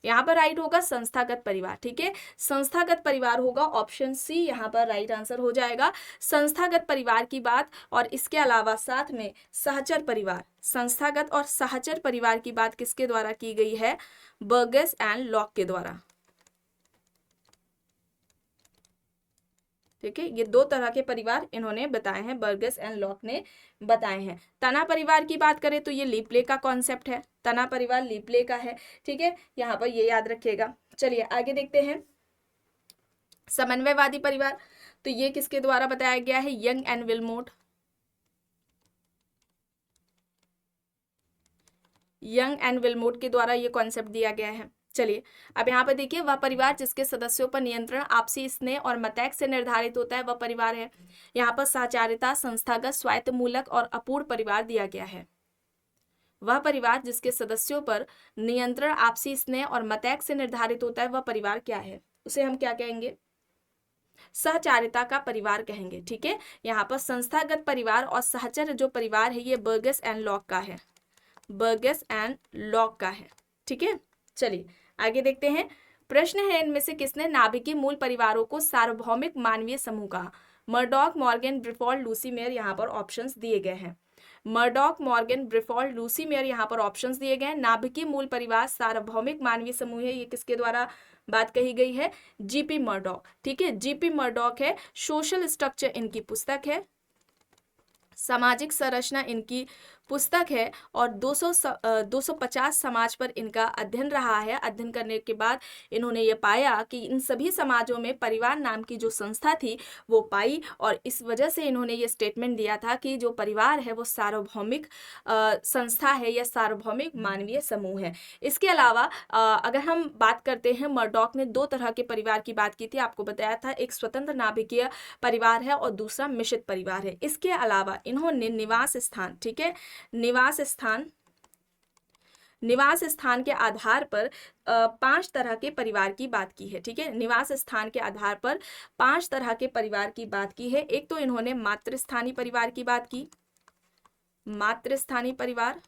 यहाँ पर राइट होगा संस्थागत परिवार। ठीक है, संस्थागत परिवार होगा, ऑप्शन सी यहाँ पर राइट आंसर हो जाएगा। संस्थागत परिवार की बात, और इसके अलावा साथ में सहचर परिवार, संस्थागत और सहचर परिवार की बात किसके द्वारा की गई है? बर्गस एंड लॉक के द्वारा। ठीक है, ये 2 तरह के परिवार इन्होंने बताए हैं, बर्गस एंड लॉक ने बताए हैं। तना परिवार की बात करें तो ये लिपले का कॉन्सेप्ट है, तना परिवार लिपले का है। ठीक है, यहाँ पर ये याद रखिएगा। चलिए आगे देखते हैं, समन्वयवादी परिवार, तो ये किसके द्वारा बताया गया है? Young and Wilmot, young and Wilmot के द्वारा ये कॉन्सेप्ट दिया गया है। चलिए अब यहाँ पर देखिए, वह परिवार जिसके सदस्यों पर नियंत्रण आपसी स्नेह और मतैक से निर्धारित होता है वह परिवार है। यहाँ पर सहचारिता, संस्थागत, स्वायत्त मूलक और अपूर्ण परिवार दिया गया है। वह परिवार जिसके सदस्यों पर नियंत्रण आपसी स्नेह और मतैक से निर्धारित होता है वह परिवार क्या है? उसे हम क्या कहेंगे, सहचारिता का परिवार कहेंगे। ठीक है, यहाँ पर संस्थागत परिवार और सहचर्य जो परिवार है ये बर्गस एंड लॉक का है, बर्गस एंड लॉक का है। ठीक है, चलिए आगे देखते हैं। प्रश्न है, इनमें से किसने नाभिकीय मूल परिवारों को सार्वभौमिक मानवीय समूह कहा? मर्डॉक, मॉर्गन, ब्रिफॉल्ड, लूसी मेयर, यहाँ पर ऑप्शंस दिए गए हैं। मर्डॉक, मॉर्गन, ब्रिफॉल्ड, लूसी मेयर, यहाँ पर ऑप्शंस दिए गए हैं। नाभिकीय मूल परिवार सार्वभौमिक मानवीय समूह है, ये किसके द्वारा बात कही गई है? G P Murdock. ठीक है, जीपी मर्डॉक है। सोशल स्ट्रक्चर इनकी पुस्तक है, सामाजिक संरचना इनकी पुस्तक है, और 250 समाज पर इनका अध्ययन रहा है। अध्ययन करने के बाद इन्होंने ये पाया कि इन सभी समाजों में परिवार नाम की जो संस्था थी वो पाई, और इस वजह से इन्होंने ये स्टेटमेंट दिया था कि जो परिवार है वो सार्वभौमिक संस्था है या सार्वभौमिक मानवीय समूह है। इसके अलावा अगर हम बात करते हैं, मर्डॉक ने 2 तरह के परिवार की बात की थी, आपको बताया था, एक स्वतंत्र नाभिकीय परिवार है और दूसरा मिश्रित परिवार है। इसके अलावा इन्होंने निवास स्थान, ठीक है, निवास स्थान के आधार पर 5 तरह के परिवार की बात की है। ठीक है, निवास स्थान के आधार पर 5 तरह के परिवार की बात की है। एक तो इन्होंने मातृस्थानीय परिवार की बात की, मातृस्थानीय परिवार।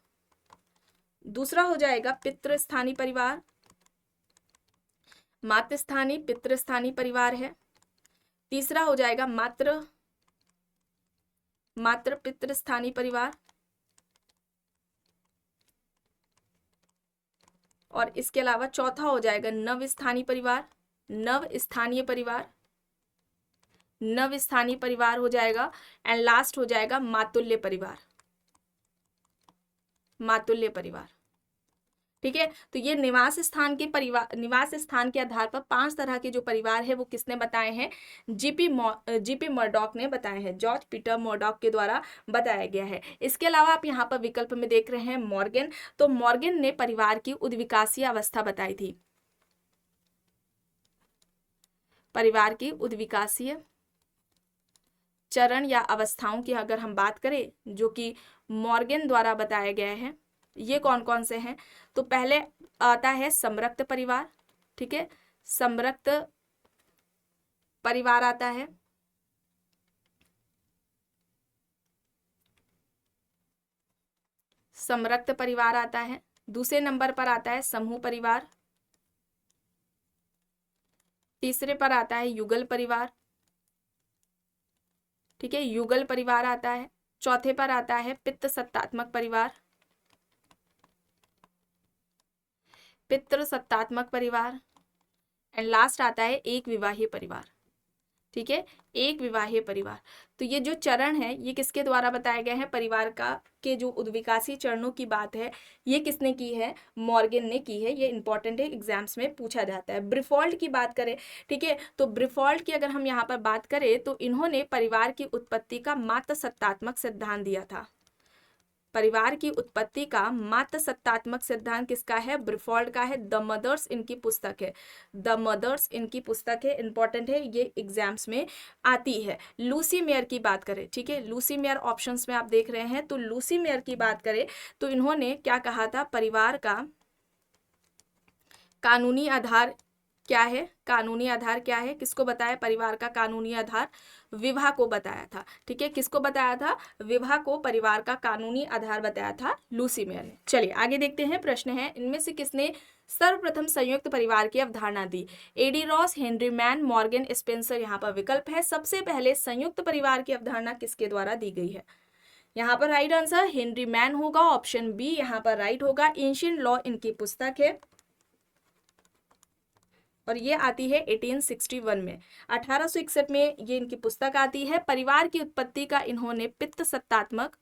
दूसरा हो जाएगा पितृस्थानीय परिवार, मातृस्थानीय पितृस्थानीय परिवार है। तीसरा हो जाएगा मातृ पितृस्थानीय परिवार, और इसके अलावा चौथा हो जाएगा नवस्थानीय परिवार, नवस्थानीय परिवार, नवस्थानीय परिवार हो जाएगा। एंड लास्ट हो जाएगा मातुल्य परिवार, मातुल्य परिवार। ठीक है, तो ये निवास स्थान के आधार पर 5 तरह के जो परिवार है वो किसने बताए हैं? जीपी मर्डॉक ने बताए हैं, जॉर्ज पीटर मर्डॉक के द्वारा बताया गया है। इसके अलावा आप यहाँ पर विकल्प में देख रहे हैं मॉर्गन, तो मॉर्गन ने परिवार की उद्विकासीय अवस्था बताई थी, परिवार की उद्विकासीय चरण या अवस्थाओं की अगर हम बात करें जो कि मॉर्गन द्वारा बताया गया है, ये कौन कौन से हैं? तो पहले आता है संरक्त परिवार। ठीक है, संरक्त परिवार आता है। संरक्त परिवार आता है। दूसरे नंबर पर आता है समूह परिवार। तीसरे पर आता है युगल परिवार। ठीक है, युगल परिवार आता है। चौथे पर आता है पितृसत्तात्मक परिवार, पितृसत्तात्मक परिवार। एंड लास्ट आता है एक विवाहीय परिवार। ठीक है, एक विवाहीय परिवार। तो ये जो चरण है ये किसके द्वारा बताए गए हैं? परिवार का के जो उद्विकासीय चरणों की बात है ये किसने की है? मॉर्गन ने की है। ये इंपॉर्टेंट है, एग्जाम्स में पूछा जाता है। ब्रिफॉल्ड की बात करें, ठीक है, तो ब्रिफॉल्ड की अगर हम यहाँ पर बात करें तो इन्होंने परिवार की उत्पत्ति का मातृसत्तात्मक सिद्धांत दिया था। परिवार की उत्पत्ति का मातृसत्तात्मक सिद्धांत किसका है? ब्रिफॉल्ड का है। द मदर्स इनकी पुस्तक है, द मदर्स इनकी पुस्तक है, इंपॉर्टेंट है, ये एग्जाम्स में आती है। लूसी मेयर की बात करें, ठीक है, लूसी मेयर ऑप्शंस में आप देख रहे हैं, तो लूसी मेयर की बात करें तो इन्होंने क्या कहा था? परिवार का कानूनी आधार क्या है? कानूनी आधार क्या है? किसको बताया परिवार का कानूनी आधार? विवाह को बताया था। ठीक है, किसको बताया था? विवाह को परिवार का कानूनी आधार बताया था लूसी मेयर ने। चलिए आगे देखते हैं। प्रश्न है, इनमें से किसने सर्वप्रथम संयुक्त परिवार की अवधारणा दी? ED Ross, Henry Maine, Morgan, Spencer, यहाँ पर विकल्प है। सबसे पहले संयुक्त परिवार की अवधारणा किसके द्वारा दी गई है? यहाँ पर राइट आंसर हेनरी मैन होगा, ऑप्शन बी यहाँ पर राइट होगा। एंशिएंट लॉ इनकी पुस्तक है और ये आती है 1861 में, 1861 में ये इनकी पुस्तक आती है। परिवार की उत्पत्ति का इन्होंने पितृसत्तात्मक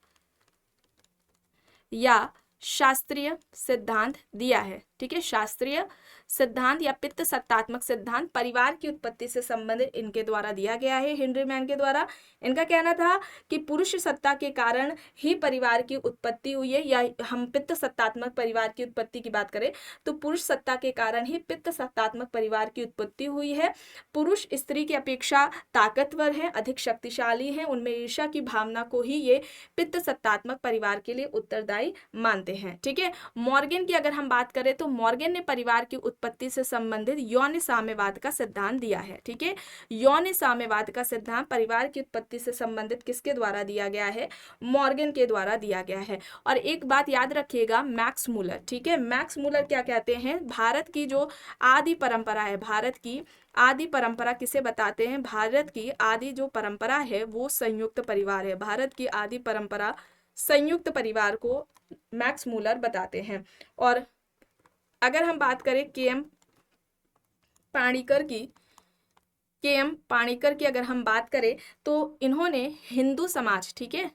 या शास्त्रीय सिद्धांत दिया है। ठीक है, शास्त्रीय सिद्धांत या पितृसत्तात्मक सिद्धांत परिवार की उत्पत्ति से संबंधित इनके द्वारा दिया गया है, हेनरी मैन के द्वारा। इनका कहना था कि पुरुष सत्ता के कारण ही परिवार की उत्पत्ति हुई है, या हम पितृसत्तात्मक परिवार की उत्पत्ति की बात करें तो पुरुष सत्ता के कारण ही पितृसत्तात्मक परिवार की उत्पत्ति हुई है। पुरुष स्त्री की अपेक्षा ताकतवर है, अधिक शक्तिशाली है, उनमें ईर्ष्या की भावना को ही ये पितृसत्तात्मक परिवार के लिए उत्तरदायी मानते हैं। ठीक है, मॉर्गन की अगर हम बात करें तो तो मॉर्गन ने परिवार की उत्पत्ति से संबंधित यौन साम्यवाद का सिद्धांत दिया है। ठीक है, यौन साम्यवाद का सिद्धांत परिवार की उत्पत्ति से संबंधित किसके द्वारा दिया गया है? मॉर्गन के द्वारा दिया गया है। और एक बात याद रखिएगा, मैक्स मूलर, ठीक है, मैक्स मूलर क्या कहते हैं? भारत की जो आदि परंपरा है, भारत की आदि परंपरा किसे बताते हैं? भारत की आदि जो परंपरा है वो संयुक्त परिवार है। भारत की आदि परंपरा संयुक्त परिवार को मैक्स मूलर बताते हैं। और अगर हम बात करें के.एम. पाणिकर की अगर हम बात करें तो इन्होंने हिंदू समाज, ठीक है,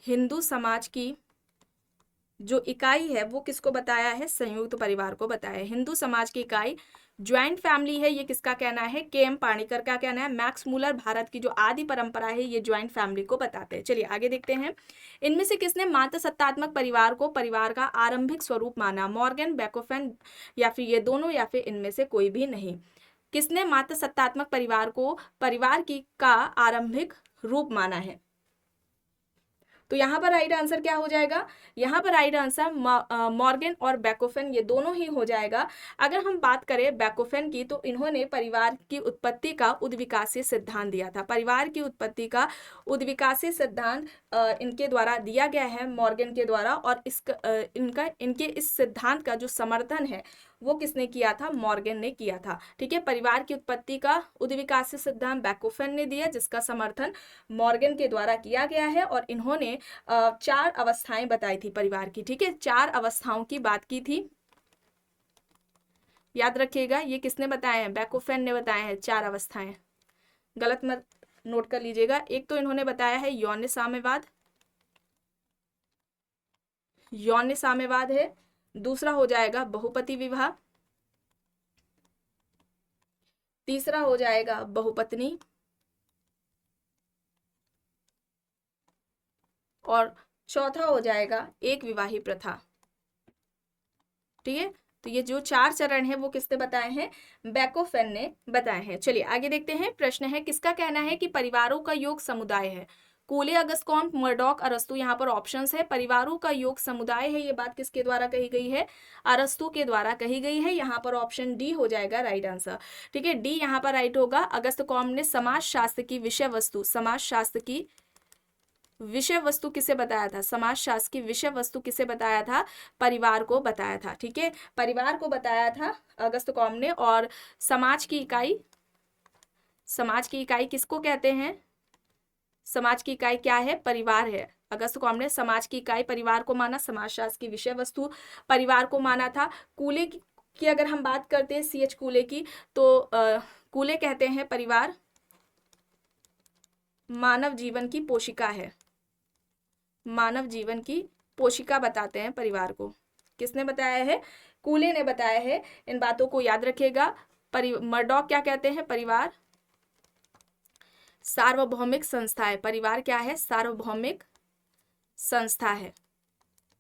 हिंदू समाज की जो इकाई है वो किसको बताया है? संयुक्त परिवार को बताया है। हिंदू समाज की इकाई ज्वाइंट फैमिली है, ये किसका कहना है? के.एम. पाणिकर का कहना है। मैक्स मूलर भारत की जो आदि परंपरा है ये ज्वाइंट फैमिली को बताते हैं। चलिए आगे देखते हैं। इनमें से किसने मातृसत्तात्मक परिवार को परिवार का आरंभिक स्वरूप माना? मॉर्गन, बैकोफेन, या फिर ये दोनों, या फिर इनमें से कोई भी नहीं। किसने मातृसत्तात्मक परिवार को परिवार की का आरंभिक रूप माना है? तो यहाँ पर राइट आंसर क्या हो जाएगा? यहाँ पर राइट आंसर मॉर्गन और बैकोफेन, ये दोनों ही हो जाएगा। अगर हम बात करें बैकोफेन की तो इन्होंने परिवार की उत्पत्ति का उद्विकासीय सिद्धांत दिया था। परिवार की उत्पत्ति का उद्विकासीय सिद्धांत इनके द्वारा दिया गया है, मॉर्गन के द्वारा। और इनके इस सिद्धांत का जो समर्थन है वो किसने किया था? मॉर्गन ने किया था। ठीक है, परिवार की उत्पत्ति का उद्विकासीय सिद्धांत बैकोफेन ने दिया, जिसका समर्थन मॉर्गन के द्वारा किया गया है। और इन्होंने 4 अवस्थाएं बताई थी परिवार की। ठीक है, 4 अवस्थाओं की बात की थी, याद रखिएगा। ये किसने बताए हैं? बैकोफेन ने बताए हैं 4 अवस्थाएं, गलत मत नोट कर लीजिएगा। एक तो इन्होंने बताया है यौन साम्यवाद है। दूसरा हो जाएगा बहुपति विवाह, तीसरा हो जाएगा बहुपत्नी, और चौथा हो जाएगा एक विवाही प्रथा। ठीक है, तो ये जो 4 चरण है वो किसने बताए हैं? बैकोफेन ने बताए हैं। चलिए आगे देखते हैं। प्रश्न है, किसका कहना है कि परिवारों का योग समुदाय है? कूले, अगस्टकॉम्ट, मर्डॉक, अरस्तू। यहाँ पर ऑप्शंस है। परिवारों का योग समुदाय है, ये बात किसके द्वारा कही गई है? अरस्तू के द्वारा कही गई है। यहाँ पर ऑप्शन डी हो जाएगा राइट आंसर। ठीक है, डी यहाँ पर राइट होगा। अगस्टकॉम्ट ने समाजशास्त्र की विषय वस्तु किसे बताया था? समाजशास्त्र की विषय वस्तु किसे बताया था? परिवार को बताया था। ठीक है, परिवार को बताया था अगस्टकॉम्ट ने। और समाज की इकाई किसको कहते हैं? समाज की इकाई क्या है? परिवार है। अगस्टकॉम्ट ने समाज की इकाई परिवार को माना, समाजशास्त्र की विषय वस्तु परिवार को माना था। कूले की अगर हम बात करते हैं, C.H. कूले की, तो कूले कहते हैं परिवार मानव जीवन की पोशिका है। मानव जीवन की पोशिका बताते हैं परिवार को। किसने बताया है? कूले ने बताया है। इन बातों को याद रखिएगा। मर्डॉक क्या कहते हैं? परिवार सार्वभौमिक संस्था है। परिवार क्या है? सार्वभौमिक संस्था है।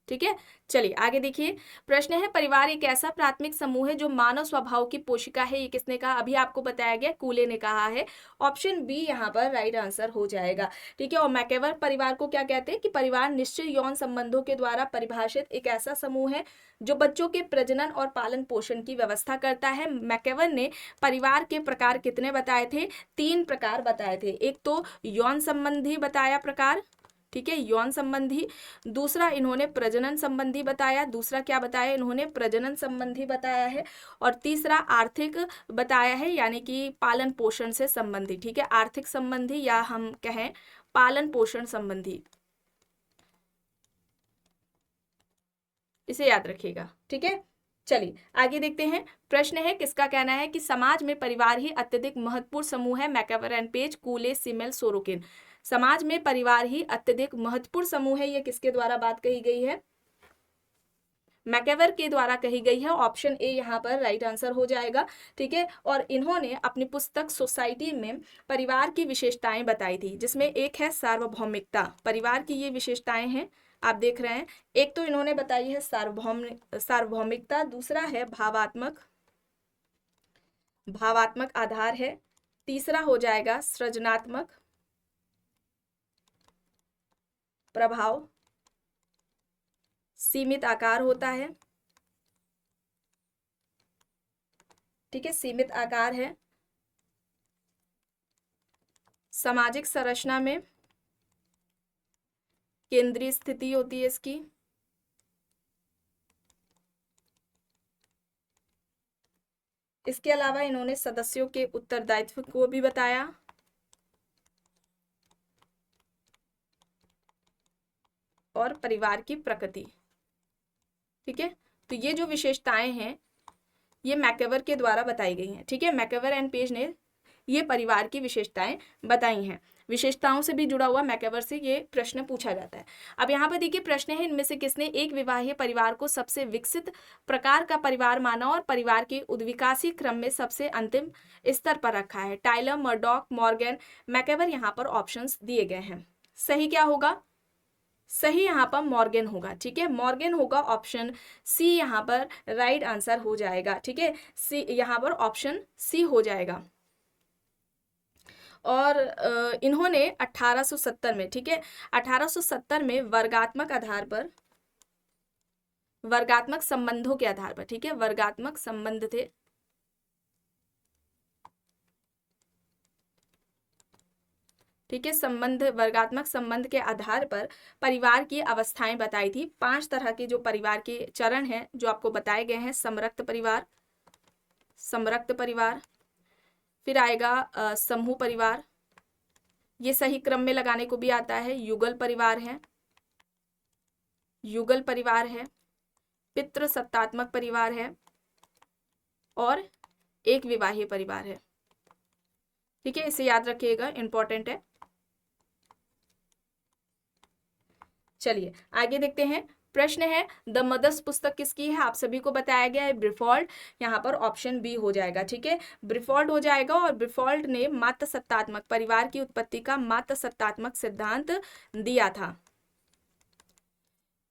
ठीक है, चलिए आगे देखिए। प्रश्न है, परिवार एक ऐसा प्राथमिक समूह है जो मानव स्वभाव की पोशिका है, ये किसने कहा? अभी आपको बताया गया, कूले ने कहा है। ऑप्शन बी यहाँ पर राइट आंसर हो जाएगा। ठीक है, और मैकेवर परिवार को क्या कहते हैं? कि परिवार निश्चित यौन संबंधों के द्वारा परिभाषित एक ऐसा समूह है जो बच्चों के प्रजनन और पालन पोषण की व्यवस्था करता है। मैकेवर ने परिवार के प्रकार कितने बताए थे? 3 प्रकार बताए थे। एक तो यौन संबंधी बताया प्रकार, ठीक है, यौन संबंधी। दूसरा इन्होंने प्रजनन संबंधी बताया। दूसरा क्या बताया? इन्होंने प्रजनन संबंधी बताया है। और तीसरा आर्थिक बताया है, यानी कि पालन पोषण से संबंधी। ठीक है, आर्थिक संबंधी या हम कहें पालन पोषण संबंधी, इसे याद रखिएगा। ठीक है, चलिए आगे देखते हैं। प्रश्न है, किसका कहना है कि समाज में परिवार ही अत्यधिक महत्वपूर्ण समूह है? MacIver and Page, Cooley, Simmel, Sorokin. समाज में परिवार ही अत्यधिक महत्वपूर्ण समूह है, ये किसके द्वारा बात कही गई है? मैकेवर के द्वारा कही गई है। ऑप्शन ए यहाँ पर राइट आंसर हो जाएगा। ठीक है, और इन्होंने अपनी पुस्तक सोसाइटी में परिवार की विशेषताएं बताई थी, जिसमें एक है सार्वभौमिकता। परिवार की ये विशेषताएं हैं, आप देख रहे हैं। एक तो इन्होंने बताई है सार्वभौमिकता, दूसरा है भावात्मक आधार है, तीसरा हो जाएगा सृजनात्मक प्रभाव, सीमित आकार होता है, ठीक है, सीमित आकार है। सामाजिक संरचना में केंद्रीय स्थिति होती है इसकी। इसके अलावा इन्होंने सदस्यों के उत्तरदायित्व को भी बताया। और परिवार की प्रकृति, ठीक है। तो ये जो विशेषताएं हैं ये मैकएवर के द्वारा बताई गई हैं, ठीक है। मैकएवर एंड पेज ने ये परिवार की विशेषताएं बताई हैं। विशेषताओं से भी जुड़ा हुआ मैकएवर से ये प्रश्न पूछा जाता है। अब यहाँ पर देखिए प्रश्न है, इनमें से किसने एक विवाहीय परिवार को सबसे विकसित प्रकार का परिवार माना और परिवार के उद्विकासी क्रम में सबसे अंतिम स्तर पर रखा है? Tylor, Murdock, Morgan, MacIver. यहाँ पर ऑप्शंस दिए गए हैं। सही क्या होगा? सही यहाँ पर मॉर्गन होगा, ठीक है। मॉर्गन होगा, ऑप्शन सी यहाँ पर राइट आंसर हो जाएगा, ठीक है। सी यहाँ पर ऑप्शन सी हो जाएगा। और इन्होंने 1870 में, ठीक है, 1870 में वर्गात्मक आधार पर, वर्गात्मक संबंधों के आधार पर, ठीक है, वर्गात्मक संबंध थे, ठीक है, संबंध, वर्गात्मक संबंध के आधार पर परिवार की अवस्थाएं बताई थी। 5 तरह के जो परिवार के चरण हैं जो आपको बताए गए हैं। समरक्त परिवार, समरक्त परिवार, फिर आएगा समूह परिवार, ये सही क्रम में लगाने को भी आता है। युगल परिवार है, युगल परिवार है, पितृसत्तात्मक परिवार है और एक विवाहीय परिवार है, ठीक है। इसे याद रखिएगा, इंपॉर्टेंट है। चलिए आगे देखते हैं। प्रश्न है, द मदर्स पुस्तक किसकी है? आप सभी को बताया गया है ब्रिफोल्ड। यहाँ पर ऑप्शन बी हो जाएगा, ठीक है, ब्रिफोल्ड हो जाएगा। और ब्रिफोल्ड ने मात्र सत्तात्मक परिवार की उत्पत्ति का मात्र सत्तात्मक सिद्धांत दिया था।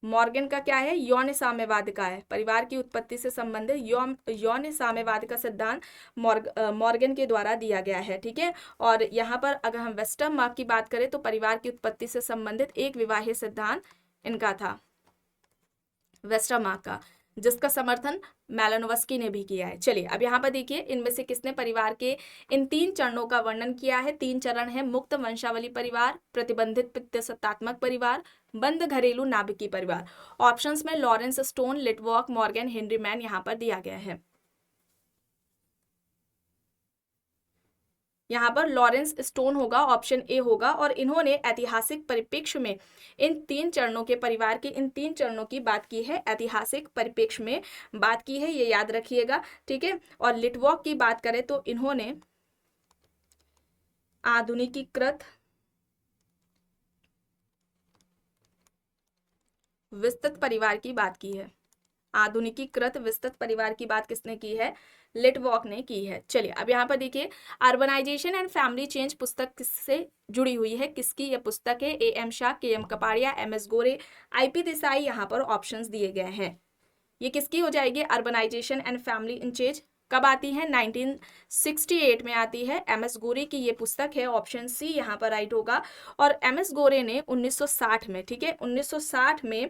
मॉर्गन का क्या है? यौन साम्यवाद का है, परिवार की उत्पत्ति से संबंधित यौन साम्यवाद का सिद्धांत मॉर्गन के द्वारा दिया गया है, ठीक है। और यहाँ पर अगर हम वेस्टरमार्क की बात करें तो परिवार की उत्पत्ति से संबंधित एक विवाहीय सिद्धांत इनका था, वेस्टरमार्क का, जिसका समर्थन मैलिनोवस्की ने भी किया है। चलिए अब यहाँ पर देखिए, इनमें से किसने परिवार के इन 3 चरणों का वर्णन किया है? 3 चरण है, मुक्त वंशावली परिवार, प्रतिबंधित पितृसत्तात्मक परिवार, बंद घरेलू नाभिकीय परिवार। ऑप्शंस में Lawrence Stone, Litwak, Morgan, Henry Maine यहाँ पर दिया गया है। यहाँ पर लॉरेंस स्टोन होगा, ऑप्शन ए होगा। और इन्होंने ऐतिहासिक परिप्रेक्ष्य में इन 3 चरणों के, परिवार के इन 3 चरणों की बात की है, ऐतिहासिक परिप्रेक्ष्य में बात की है, ये याद रखिएगा, ठीक है। और लिटवॉक की बात करें तो इन्होंने आधुनिकीकृत विस्तृत परिवार की बात की है। आधुनिकीकृत विस्तृत परिवार की बात किसने की है? लिटवॉक ने की है। चलिए अब यहाँ पर देखिए, अर्बनाइजेशन एंड फैमिली चेंज पुस्तक किससे जुड़ी हुई है? किसकी यह पुस्तक है? AM Shah, KM Kapadia, MS Gore, IP Desai. यहाँ पर ऑप्शंस दिए गए हैं। ये किसकी हो जाएगी? Urbanisation and family in change कब आती है? 1968 में आती है। MS गोरे की ये पुस्तक है, ऑप्शन सी यहाँ पर राइट होगा। और MS गोरे ने 1960 में, ठीक है, 1960 में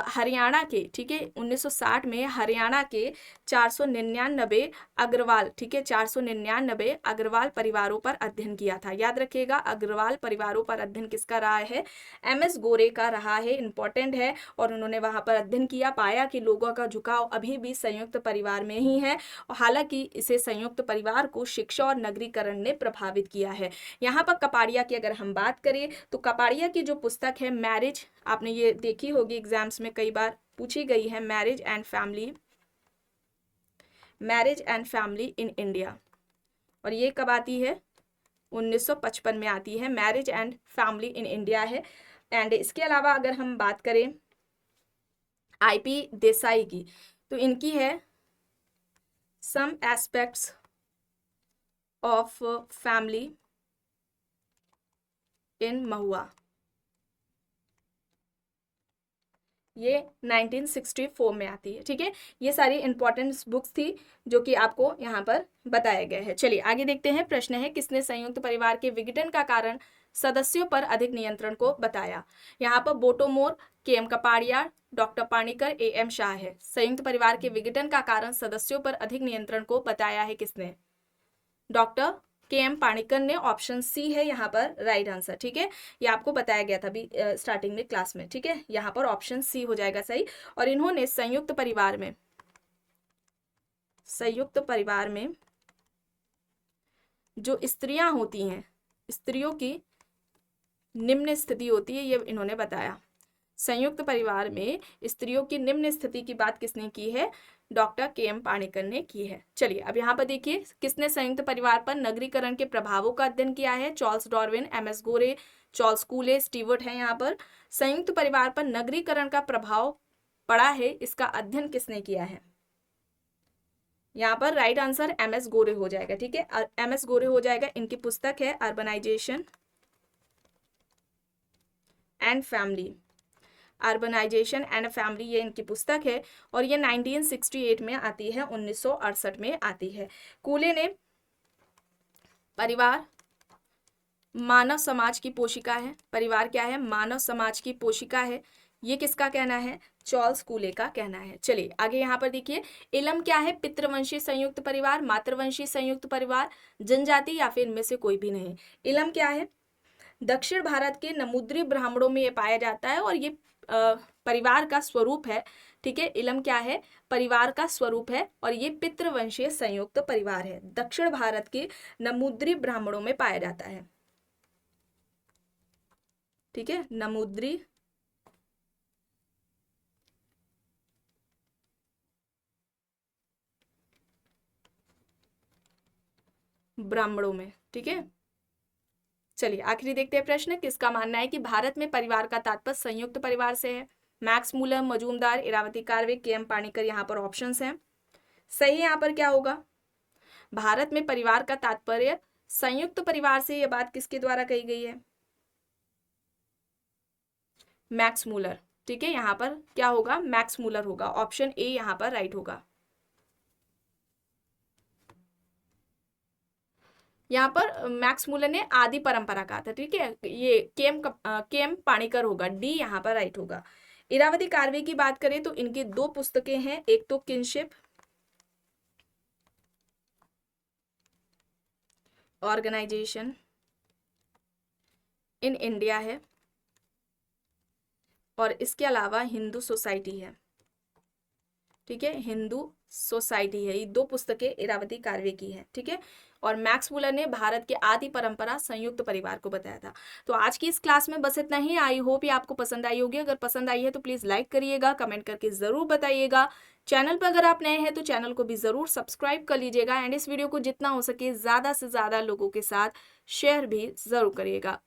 हरियाणा के, ठीक है, 1960 में हरियाणा के 499 अग्रवाल, ठीक है, 499 अग्रवाल परिवारों पर अध्ययन किया था। याद रखिएगा, अग्रवाल परिवारों पर अध्ययन किसका रहा है? MS गोरे का रहा है, इंपॉर्टेंट है। और उन्होंने वहां पर अध्ययन किया, पाया कि लोगों का झुकाव अभी भी संयुक्त परिवार में ही है। हालांकि इसे संयुक्त परिवार को शिक्षा और नगरीकरण ने प्रभावित किया है। यहाँ पर कपाड़िया की अगर हम बात करें तो कपाड़िया की जो पुस्तक है मैरिज, आपने ये देखी होगी, एग्जाम्स में कई बार पूछी गई है, marriage and family in India. और ये कब आती है? 1955 में आती है, marriage and family in India है। एंड इसके अलावा अगर हम बात करें IP देसाई की, तो इनकी है some aspects of family in महुआ। ये 1964 में आती है, ठीक है। ये सारी इंपॉर्टेंट बुक्स थी जो कि आपको यहाँ पर बताया गया है। चलिए आगे देखते हैं। प्रश्न है, किसने संयुक्त परिवार के विघटन का कारण सदस्यों पर अधिक नियंत्रण को बताया। यहाँ पर Bottomore, KM. Kapadia, doctor Panikkar, AM. Shah है। संयुक्त परिवार के विघटन का कारण सदस्यों पर अधिक नियंत्रण को बताया है किसने? Doctor KM. पाणिकर ने। ऑप्शन सी है यहाँ पर राइट आंसर। ठीक है, ये आपको बताया गया था अभी स्टार्टिंग में क्लास में। ठीक है, यहाँ पर ऑप्शन सी हो जाएगा सही। और इन्होंने संयुक्त परिवार में जो स्त्रियां होती हैं, स्त्रियों की निम्न स्थिति होती है, ये इन्होंने बताया। संयुक्त परिवार में स्त्रियों की निम्न स्थिति की बात किसने की है? Doctor KM. पाणिकर ने की है। चलिए अब यहाँ पर देखिए किसने संयुक्त परिवार पर नगरीकरण के प्रभावों का अध्ययन किया है? Charles Darwin, M S. Gore, Charles Cooley, Stewart है। यहाँ पर संयुक्त परिवार पर नगरीकरण का प्रभाव पड़ा है, इसका अध्ययन किसने किया है? यहाँ पर राइट आंसर एम.एस. गोरे हो जाएगा। ठीक है, एम.एस. गोरे हो जाएगा। इनकी पुस्तक है urbanisation and family, urbanisation and family, ये इनकी पुस्तक है और ये 1968 में आती है, 1968 में आती है। कूले ने परिवार मानव समाज की पोशिका है। परिवार क्या है? मानव समाज की पोशिका है। ये किसका कहना है? चार्ल्स कूले का कहना है। चलिए आगे यहाँ पर देखिए, इलम क्या है? पितृवंशी संयुक्त परिवार, मातृवंशी संयुक्त परिवार, जनजाति या फिर इनमें से कोई भी नहीं। इलम क्या है? दक्षिण भारत के नमूद्री ब्राह्मणों में ये पाया जाता है और ये परिवार का स्वरूप है। ठीक है, इलम क्या है? परिवार का स्वरूप है और ये पितृवंशीय संयुक्त परिवार है। दक्षिण भारत के नमूद्री ब्राह्मणों में पाया जाता है। ठीक है, नमूद्री ब्राह्मणों में। ठीक है, चलिए आखिरी देखते हैं प्रश्न। किसका मानना है कि भारत में परिवार का तात्पर्य संयुक्त परिवार से है? Max Muller, Majumdar, Irawati Karve, KM. Panikkar. यहाँ पर ऑप्शंस हैं। सही यहाँ पर क्या होगा? भारत में परिवार का तात्पर्य संयुक्त परिवार से, यह बात किसके द्वारा कही गई है? Max Müller. ठीक है, यहाँ पर क्या होगा? मैक्स मूलर होगा। ऑप्शन ए यहाँ पर राइट होगा। यहाँ पर मैक्स मूलर ने आदि परंपरा कहा था। ठीक है, ये के.एम. पाणिकर होगा। डी यहाँ पर राइट होगा। इरावती कार्वे की बात करें तो इनकी दो पुस्तकें हैं, एक तो किनशिप ऑर्गेनाइजेशन इन इंडिया है और इसके अलावा हिंदू सोसाइटी है। ठीक है, हिंदू सोसाइटी है। ये दो पुस्तकें इरावती कार्वे की है। ठीक है, और मैक्स मूलर ने भारत के आदि परंपरा संयुक्त परिवार को बताया था। तो आज की इस क्लास में बस इतना ही। आई होप ये आपको पसंद आई होगी। अगर पसंद आई है तो प्लीज़ लाइक करिएगा, कमेंट करके ज़रूर बताइएगा। चैनल पर अगर आप नए हैं तो चैनल को भी ज़रूर सब्सक्राइब कर लीजिएगा एंड इस वीडियो को जितना हो सके ज़्यादा से ज़्यादा लोगों के साथ शेयर भी ज़रूर करिएगा।